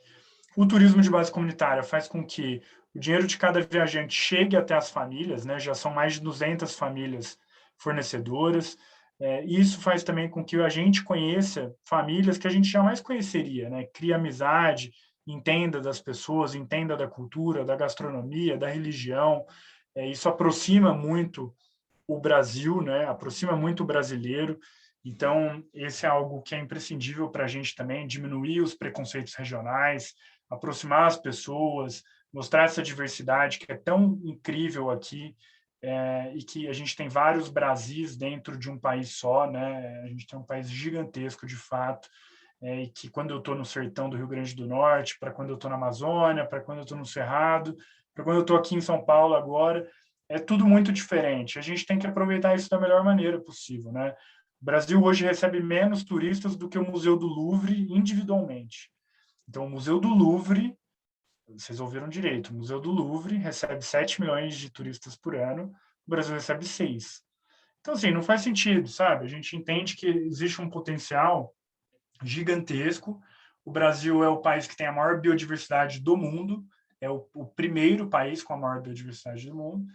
O turismo de base comunitária faz com que o dinheiro de cada viajante chegue até as famílias, né? Já são mais de 200 famílias fornecedoras. E isso faz também com que a gente conheça famílias que a gente jamais conheceria, né? Cria amizade, entenda das pessoas, entenda da cultura, da gastronomia, da religião. Isso aproxima muito o Brasil, né? Aproxima muito o brasileiro. Então, esse é algo que é imprescindível para a gente também, diminuir os preconceitos regionais, aproximar as pessoas, mostrar essa diversidade que é tão incrível aqui, e que a gente tem vários Brasis dentro de um país só, né? A gente tem um país gigantesco, de fato, e que quando eu estou no sertão do Rio Grande do Norte, para quando eu estou na Amazônia, para quando eu estou no Cerrado, para quando eu estou aqui em São Paulo agora, é tudo muito diferente. A gente tem que aproveitar isso da melhor maneira possível, né? O Brasil hoje recebe menos turistas do que o Museu do Louvre individualmente. Então, o Museu do Louvre, vocês ouviram direito, o Museu do Louvre recebe 7 milhões de turistas por ano, o Brasil recebe 6. Então, assim, não faz sentido, sabe? A gente entende que existe um potencial gigantesco. O Brasil é o país que tem a maior biodiversidade do mundo, é o primeiro país com a maior biodiversidade do mundo,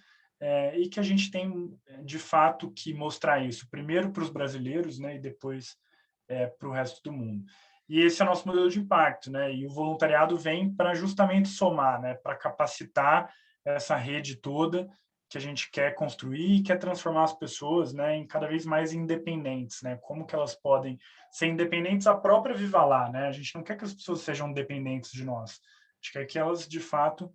e que a gente tem, de fato, que mostrar isso, primeiro para os brasileiros, né, e depois para o resto do mundo. E esse é o nosso modelo de impacto, né? E o voluntariado vem para justamente somar, né? Para capacitar essa rede toda que a gente quer construir e quer transformar as pessoas, né, em cada vez mais independentes, né? Como que elas podem ser independentes a própria Viva Lá, né? A gente não quer que as pessoas sejam dependentes de nós. A gente quer que elas, de fato,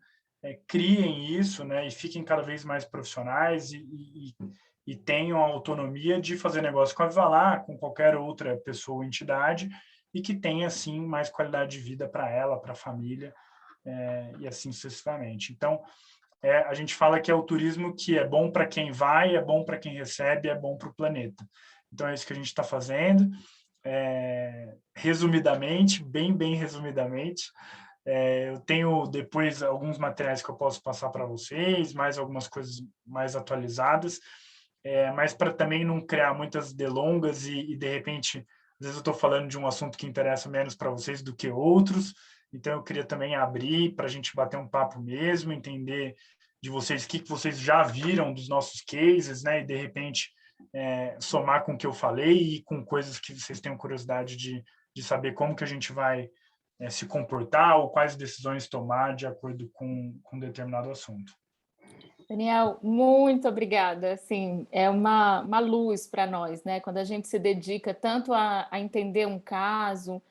criem isso, né? E fiquem cada vez mais profissionais e tenham a autonomia de fazer negócio com a Viva Lá, com qualquer outra pessoa ou entidade, e que tenha, assim, mais qualidade de vida para ela, para a família, e assim sucessivamente. Então, a gente fala que é o turismo que é bom para quem vai, é bom para quem recebe, é bom para o planeta. Então, é isso que a gente está fazendo. Resumidamente, bem resumidamente, eu tenho depois alguns materiais que eu posso passar para vocês, mais algumas coisas mais atualizadas, mas para também não criar muitas delongas e de repente, às vezes eu estou falando de um assunto que interessa menos para vocês do que outros, então eu queria também abrir para a gente bater um papo mesmo, entender de vocês o que vocês já viram dos nossos cases, né, e de repente somar com o que eu falei e com coisas que vocês tenham curiosidade de saber como que a gente vai se comportar ou quais decisões tomar de acordo com determinado assunto. Daniel, muito obrigada. Assim, é uma luz para nós, né? Quando a gente se dedica tanto a entender um caso,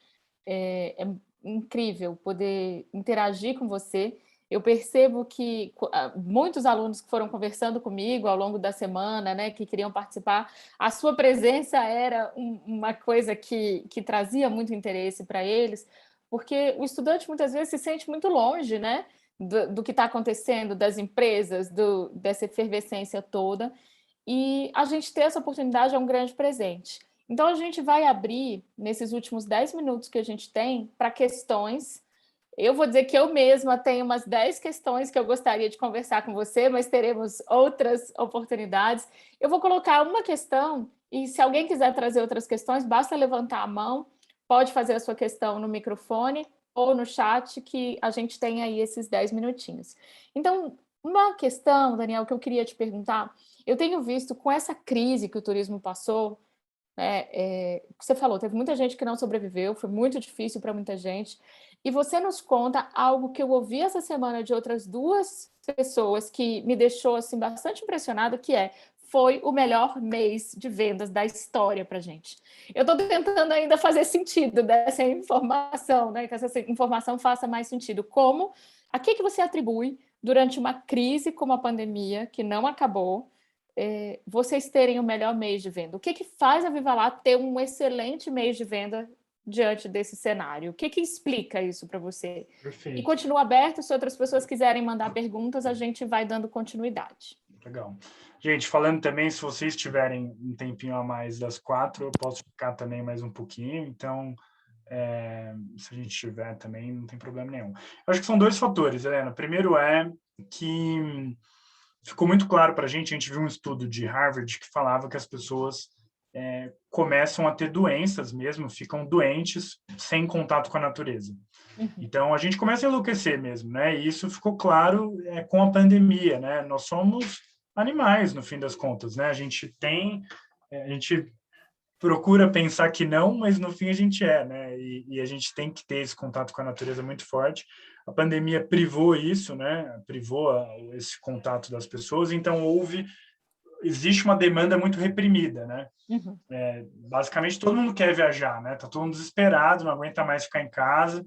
é incrível poder interagir com você. Eu percebo que muitos alunos que foram conversando comigo ao longo da semana, né, que queriam participar, a sua presença era uma coisa que trazia muito interesse para eles, porque o estudante muitas vezes se sente muito longe, né, do que está acontecendo, das empresas, dessa efervescência toda, e a gente ter essa oportunidade é um grande presente. Então, a gente vai abrir, nesses últimos 10 minutos que a gente tem, para questões. Eu vou dizer que eu mesma tenho umas 10 questões que eu gostaria de conversar com você, mas teremos outras oportunidades. Eu vou colocar uma questão, e se alguém quiser trazer outras questões, basta levantar a mão, pode fazer a sua questão no microfone ou no chat, que a gente tem aí esses 10 minutinhos. Então, uma questão, Daniel, que eu queria te perguntar, eu tenho visto com essa crise que o turismo passou, você falou, teve muita gente que não sobreviveu, foi muito difícil para muita gente, e você nos conta algo que eu ouvi essa semana de outras 2 pessoas que me deixou assim, bastante impressionada, que foi o melhor mês de vendas da história para a gente. Eu estou tentando ainda fazer sentido dessa informação, né? Que essa informação faça mais sentido. A que você atribui, durante uma crise como a pandemia, que não acabou, vocês terem o melhor mês de venda? O que faz a Viva Lá ter um excelente mês de venda diante desse cenário? O que explica isso para você? Perfeito. E continua aberto, se outras pessoas quiserem mandar perguntas, a gente vai dando continuidade. Legal. Gente, falando também, se vocês tiverem um tempinho a mais das 4, eu posso ficar também mais um pouquinho, então, se a gente tiver também, não tem problema nenhum. Eu acho que são 2 fatores, Helena. Primeiro que ficou muito claro para a gente viu um estudo de Harvard que falava que as pessoas começam a ter doenças mesmo, ficam doentes sem contato com a natureza. Então, a gente começa a enlouquecer mesmo, né? E isso ficou claro com a pandemia, né? Nós somos animais, no fim das contas, né? A gente procura pensar que não, mas no fim a gente né? E a gente tem que ter esse contato com a natureza muito forte. A pandemia privou isso, né? Privou esse contato das pessoas, então existe uma demanda muito reprimida, né? Basicamente, todo mundo quer viajar, né? Tá todo mundo desesperado, não aguenta mais ficar em casa,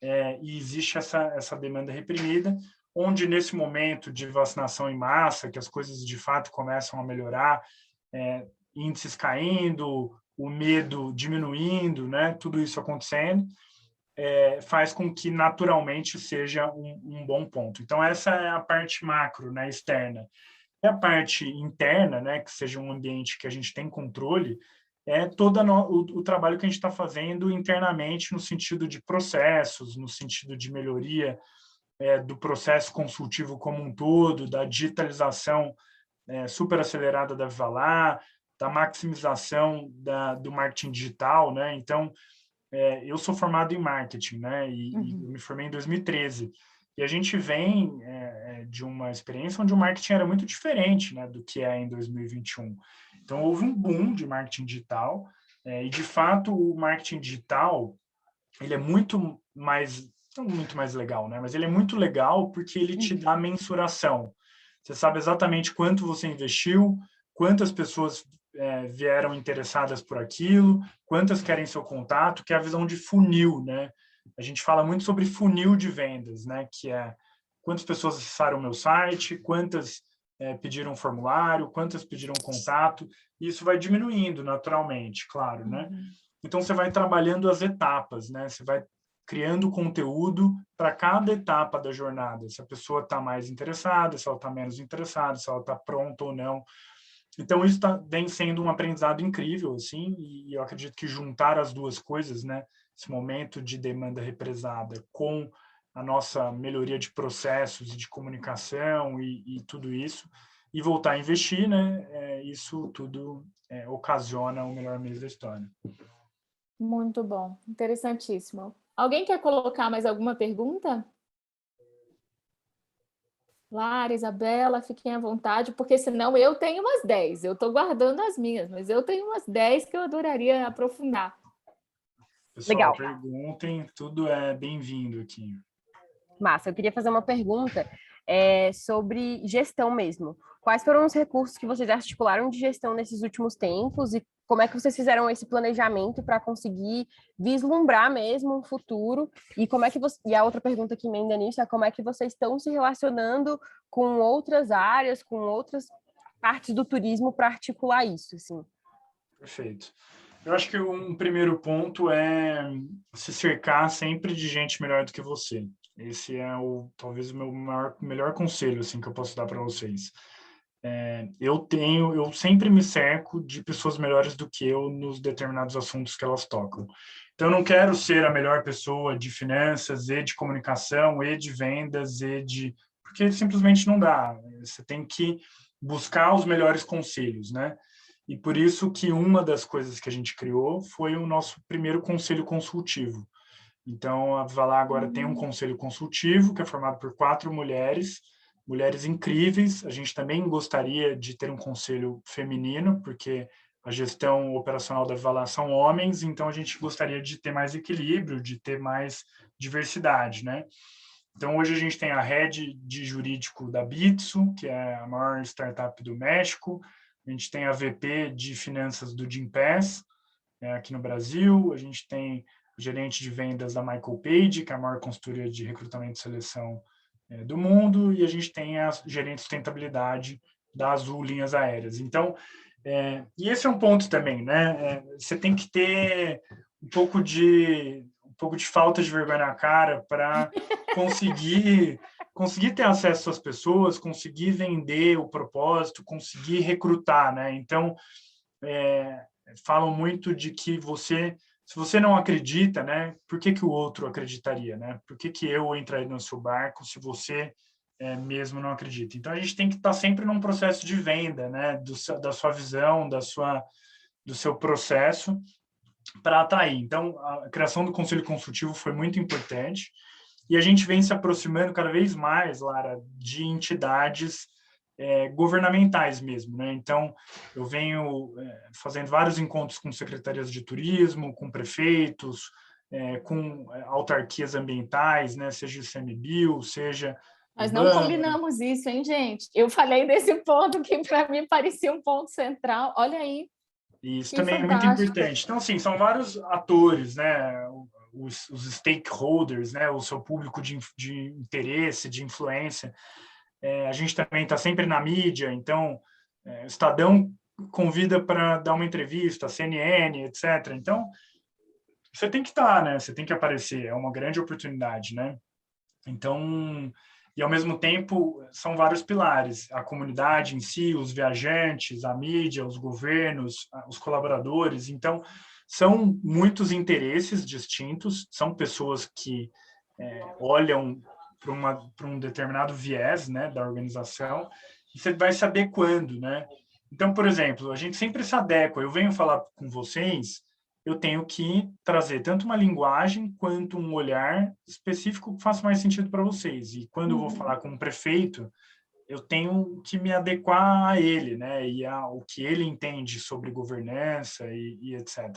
e existe essa demanda reprimida. onde nesse momento de vacinação em massa, que as coisas de fato começam a melhorar, índices caindo, o medo diminuindo, né, tudo isso acontecendo, faz com que naturalmente seja um bom ponto. Então, essa é a parte macro, né, externa. E a parte interna, né, que seja um ambiente que a gente tem controle, é todo o trabalho que a gente está fazendo internamente no sentido de processos, no sentido de melhoria do processo consultivo como um todo, da digitalização super acelerada da Vivalar, da maximização do marketing digital, né? Então, eu sou formado em marketing, né? E eu me formei em 2013. E a gente vem de uma experiência onde o marketing era muito diferente, né, do que é em 2021. Então, houve um boom de marketing digital, e, de fato, o marketing digital ele é muito mais, não muito mais legal, né, mas ele é muito legal porque ele te dá mensuração. Você sabe exatamente quanto você investiu, quantas pessoas vieram interessadas por aquilo, quantas querem seu contato, que é a visão de funil, né? A gente fala muito sobre funil de vendas, né? Que é quantas pessoas acessaram o meu site, quantas pediram um formulário, quantas pediram contato. E isso vai diminuindo naturalmente, claro, né? Então, você vai trabalhando as etapas, né? Você vai criando conteúdo para cada etapa da jornada. Se a pessoa está mais interessada, se ela está menos interessada, se ela está pronta ou não. Então, isso vem sendo um aprendizado incrível, assim, e eu acredito que juntar as duas coisas, né? Esse momento de demanda represada com a nossa melhoria de processos e de comunicação e tudo isso, e voltar a investir, né? Isso tudo ocasiona o melhor mês da história. Muito bom, interessantíssimo. Alguém quer colocar mais alguma pergunta? Lara, Isabela, fiquem à vontade, porque senão eu tenho umas 10. Eu estou guardando as minhas, mas eu tenho umas 10 que eu adoraria aprofundar. Pessoal, Legal. Perguntem, tudo é bem-vindo aqui. Massa, eu queria fazer uma pergunta sobre gestão mesmo. Quais foram os recursos que vocês articularam de gestão nesses últimos tempos e como é que vocês fizeram esse planejamento para conseguir vislumbrar mesmo um futuro? E como é que e a outra pergunta que emenda nisso é como é que vocês estão se relacionando com outras áreas, com outras partes do turismo para articular isso, assim? Perfeito. Eu acho que um primeiro ponto é se cercar sempre de gente melhor do que você. Esse é talvez o meu melhor conselho assim que eu posso dar para vocês. Eu sempre me cerco de pessoas melhores do que eu nos determinados assuntos que elas tocam. Então, eu não quero ser a melhor pessoa de finanças e de comunicação e de vendas porque simplesmente não dá. Você tem que buscar os melhores conselhos, né? E por isso que uma das coisas que a gente criou foi o nosso primeiro conselho consultivo. Então, a Vivalar agora tem um conselho consultivo que é formado por 4 mulheres incríveis. A gente também gostaria de ter um conselho feminino, porque a gestão operacional da Vivalar são homens, então a gente gostaria de ter mais equilíbrio, de ter mais diversidade, né? Então, hoje a gente tem a head de jurídico da Bitso, que é a maior startup do México. A gente tem a VP de finanças do Gympass, aqui no Brasil. A gente tem o gerente de vendas da Michael Page, que é a maior consultoria de recrutamento e seleção do mundo, e a gente tem a gerente de sustentabilidade da Azul Linhas Aéreas. Então, e esse é um ponto também, né? Você tem que ter um pouco de falta de vergonha na cara para conseguir ter acesso às pessoas, conseguir vender o propósito, conseguir recrutar, né? Então, falam muito de que se você não acredita, né, por que o outro acreditaria, né? Por que eu entraria no seu barco se você mesmo não acredita? Então, a gente tem que estar sempre num processo de venda, né, da sua visão, do seu processo para atrair. Então, a criação do Conselho Consultivo foi muito importante e a gente vem se aproximando cada vez mais, Lara, de entidades governamentais mesmo, né? Então, eu venho fazendo vários encontros com secretarias de turismo, com prefeitos, com autarquias ambientais, né? Seja o ICMBio, seja... Nós não combinamos isso, hein, gente? Eu falei desse ponto que para mim parecia um ponto central. Olha aí. Isso também é muito importante. Então, assim, são vários atores, né? os stakeholders, né, o seu público de interesse, de influência. A gente também está sempre na mídia, então o Estadão convida para dar uma entrevista, a CNN, etc. Então, você tem que estar, né? Você tem que aparecer, é uma grande oportunidade, né? Então, e ao mesmo tempo, são vários pilares, a comunidade em si, os viajantes, a mídia, os governos, os colaboradores. Então, são muitos interesses distintos, são pessoas que olham para um determinado viés, né, da organização, e você vai saber quando, né? Então, por exemplo, a gente sempre se adequa. Eu venho falar com vocês, eu tenho que trazer tanto uma linguagem quanto um olhar específico que faça mais sentido para vocês. E quando eu vou falar com um prefeito, eu tenho que me adequar a ele, né? E ao que ele entende sobre governança e etc.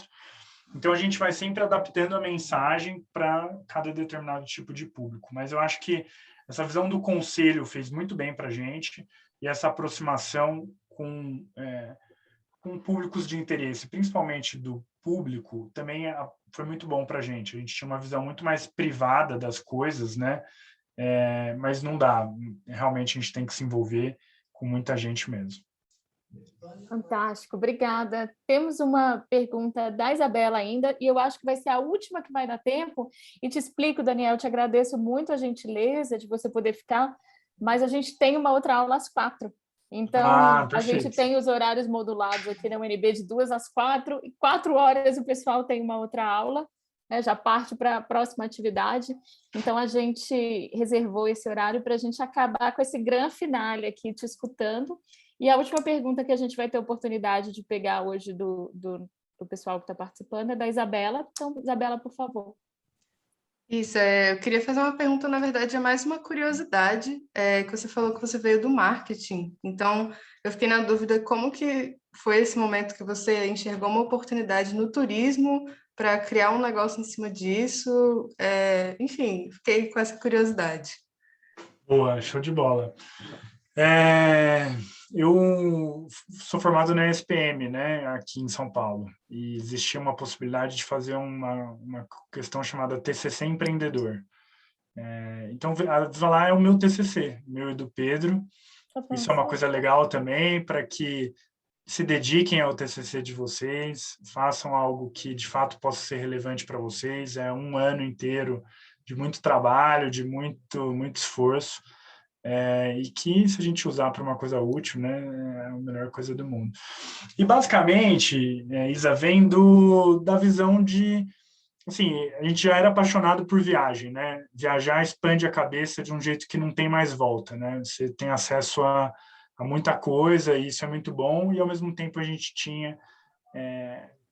Então, a gente vai sempre adaptando a mensagem para cada determinado tipo de público. Mas eu acho que essa visão do conselho fez muito bem para a gente, e essa aproximação com públicos de interesse, principalmente do público, também foi muito bom para a gente. A gente tinha uma visão muito mais privada das coisas, né? Mas não dá. Realmente, a gente tem que se envolver com muita gente mesmo. Fantástico, obrigada. Temos uma pergunta da Isabela ainda, e eu acho que vai ser a última que vai dar tempo. E te explico, Daniel, te agradeço muito a gentileza de você poder ficar, mas a gente tem uma outra aula às 4. Então, a gente tem os horários modulados aqui na UNB de 2 às 4, e 4 horas o pessoal tem uma outra aula, né, já parte para a próxima atividade. Então, a gente reservou esse horário para a gente acabar com esse grande finale aqui, te escutando. E a última pergunta que a gente vai ter oportunidade de pegar hoje do pessoal que está participando é da Isabela. Então, Isabela, por favor. Isso, eu queria fazer uma pergunta, na verdade, é mais uma curiosidade, que você falou que você veio do marketing. Então, eu fiquei na dúvida como que foi esse momento que você enxergou uma oportunidade no turismo para criar um negócio em cima disso. Enfim, fiquei com essa curiosidade. Boa, show de bola. Eu sou formado na SPM, né, aqui em São Paulo, e existia uma possibilidade de fazer uma questão chamada TCC empreendedor. Então, a Vivalar é o meu TCC, meu e do Pedro. Isso é uma coisa legal também, para que se dediquem ao TCC de vocês, façam algo que de fato possa ser relevante para vocês. É um ano inteiro de muito trabalho, de muito esforço. E que, se a gente usar para uma coisa útil, né, é a melhor coisa do mundo. E, basicamente, Isa, vem da visão de... Assim, a gente já era apaixonado por viagem, né? Viajar expande a cabeça de um jeito que não tem mais volta, né? Você tem acesso a muita coisa, e isso é muito bom, e, ao mesmo tempo, a gente tinha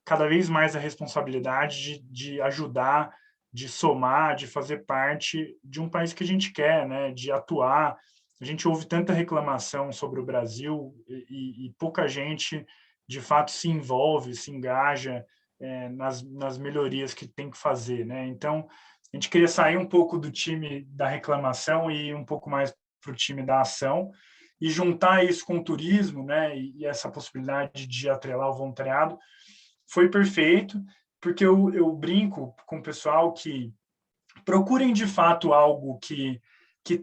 cada vez mais a responsabilidade de ajudar, de somar, de fazer parte de um país que a gente quer, né? De atuar. A gente ouve tanta reclamação sobre o Brasil e pouca gente, de fato, se envolve, se engaja nas melhorias que tem que fazer, né? Então, a gente queria sair um pouco do time da reclamação e ir um pouco mais para o time da ação, e juntar isso com o turismo, né? E essa possibilidade de atrelar o voluntariado foi perfeito, porque eu brinco com o pessoal que procurem de fato algo que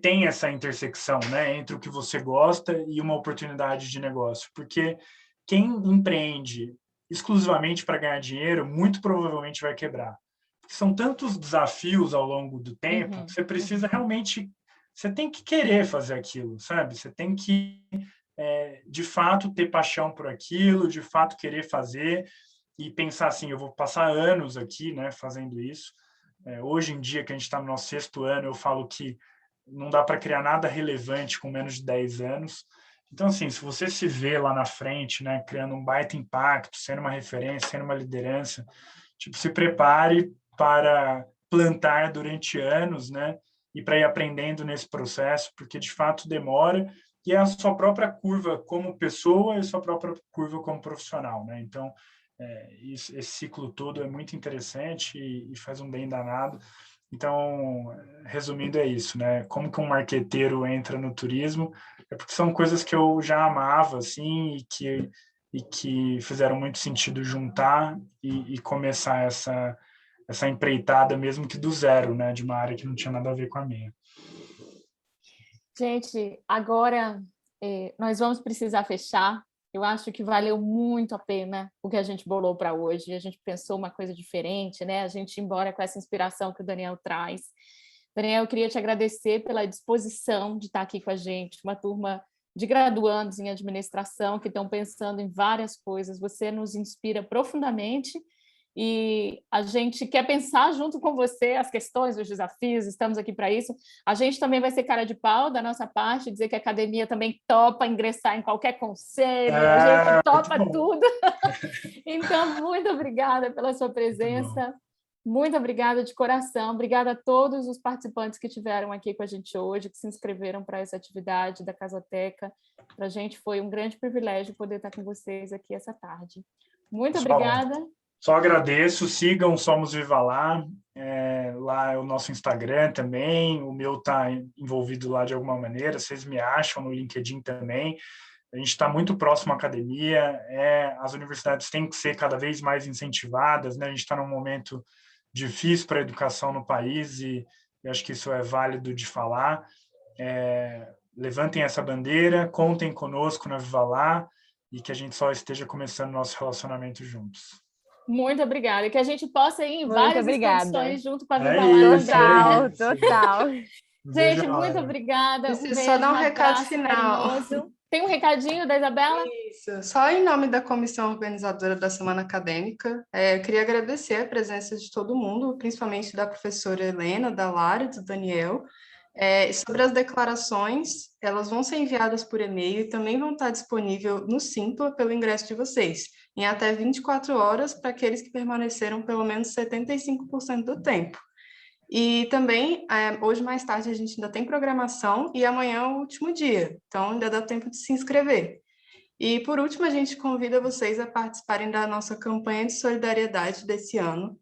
tem essa intersecção, né, entre o que você gosta e uma oportunidade de negócio, porque quem empreende exclusivamente para ganhar dinheiro, muito provavelmente vai quebrar. Porque são tantos desafios ao longo do tempo, que você precisa realmente, você tem que querer fazer aquilo, sabe? Você tem que, de fato, ter paixão por aquilo, de fato querer fazer, e pensar assim, eu vou passar anos aqui, né, fazendo isso. Hoje em dia, que a gente está no nosso 6º ano, eu falo que não dá para criar nada relevante com menos de 10 anos. Então, assim, se você se vê lá na frente, né, criando um baita impacto, sendo uma referência, sendo uma liderança, tipo, se prepare para plantar durante anos, né, e para ir aprendendo nesse processo, porque de fato demora, e é a sua própria curva como pessoa e a sua própria curva como profissional, né? Então, esse ciclo todo é muito interessante e faz um bem danado. Então, resumindo, é isso, né? Como que um marqueteiro entra no turismo? É porque são coisas que eu já amava, assim, e que fizeram muito sentido juntar e começar essa essa empreitada, mesmo que do zero, né, de uma área que não tinha nada a ver com a minha. Gente, agora nós vamos precisar fechar. Eu acho que valeu muito a pena o que a gente bolou para hoje. A gente pensou uma coisa diferente, né? A gente ir embora com essa inspiração que o Daniel traz. Daniel, eu queria te agradecer pela disposição de estar aqui com a gente, uma turma de graduandos em administração que estão pensando em várias coisas. Você nos inspira profundamente e a gente quer pensar junto com você as questões, os desafios, estamos aqui para isso. A gente também vai ser cara de pau da nossa parte, dizer que a academia também topa ingressar em qualquer conselho, a gente topa tudo. Então, muito obrigada pela sua presença, muito obrigada de coração, obrigada a todos os participantes que estiveram aqui com a gente hoje, que se inscreveram para essa atividade da Casoteca. Para a gente foi um grande privilégio poder estar com vocês aqui essa tarde. Muito obrigada. Só agradeço, sigam Somos Viva Lá, lá é o nosso Instagram também, o meu está envolvido lá de alguma maneira, vocês me acham no LinkedIn também, a gente está muito próximo à academia, as universidades têm que ser cada vez mais incentivadas, né? A gente está num momento difícil para a educação no país e eu acho que isso é válido de falar, levantem essa bandeira, contem conosco na Viva Lá e que a gente só esteja começando nosso relacionamento juntos. Muito obrigada. E que a gente possa ir em várias expedições junto com a Viva Total, Lá. total. Gente, muito obrigada. Preciso só dar um recado final. Carinhoso. Tem um recadinho da Isabela? Isso. Só em nome da comissão organizadora da Semana Acadêmica, eu queria agradecer a presença de todo mundo, principalmente da professora Helena, da Lara, do Daniel. Sobre as declarações, elas vão ser enviadas por e-mail e também vão estar disponíveis no Simpla pelo ingresso de vocês, em até 24 horas para aqueles que permaneceram pelo menos 75% do tempo. E também, hoje mais tarde, a gente ainda tem programação e amanhã é o último dia, então ainda dá tempo de se inscrever. E, por último, a gente convida vocês a participarem da nossa campanha de solidariedade desse ano.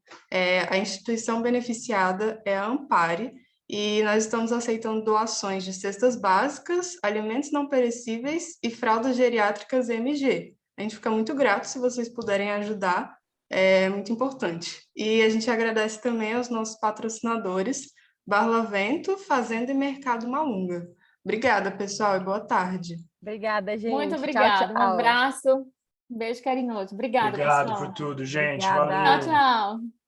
A instituição beneficiada é a Ampare, e nós estamos aceitando doações de cestas básicas, alimentos não perecíveis e fraldas geriátricas MG. A gente fica muito grato se vocês puderem ajudar, é muito importante. E a gente agradece também aos nossos patrocinadores, Barlavento, Fazenda e Mercado Malunga. Obrigada, pessoal, e boa tarde. Obrigada, gente. Muito obrigada. Tchau, Um abraço, um beijo carinhoso. Obrigada, Obrigado pessoal. por tudo, gente. Obrigada. Valeu. Tchau, tchau.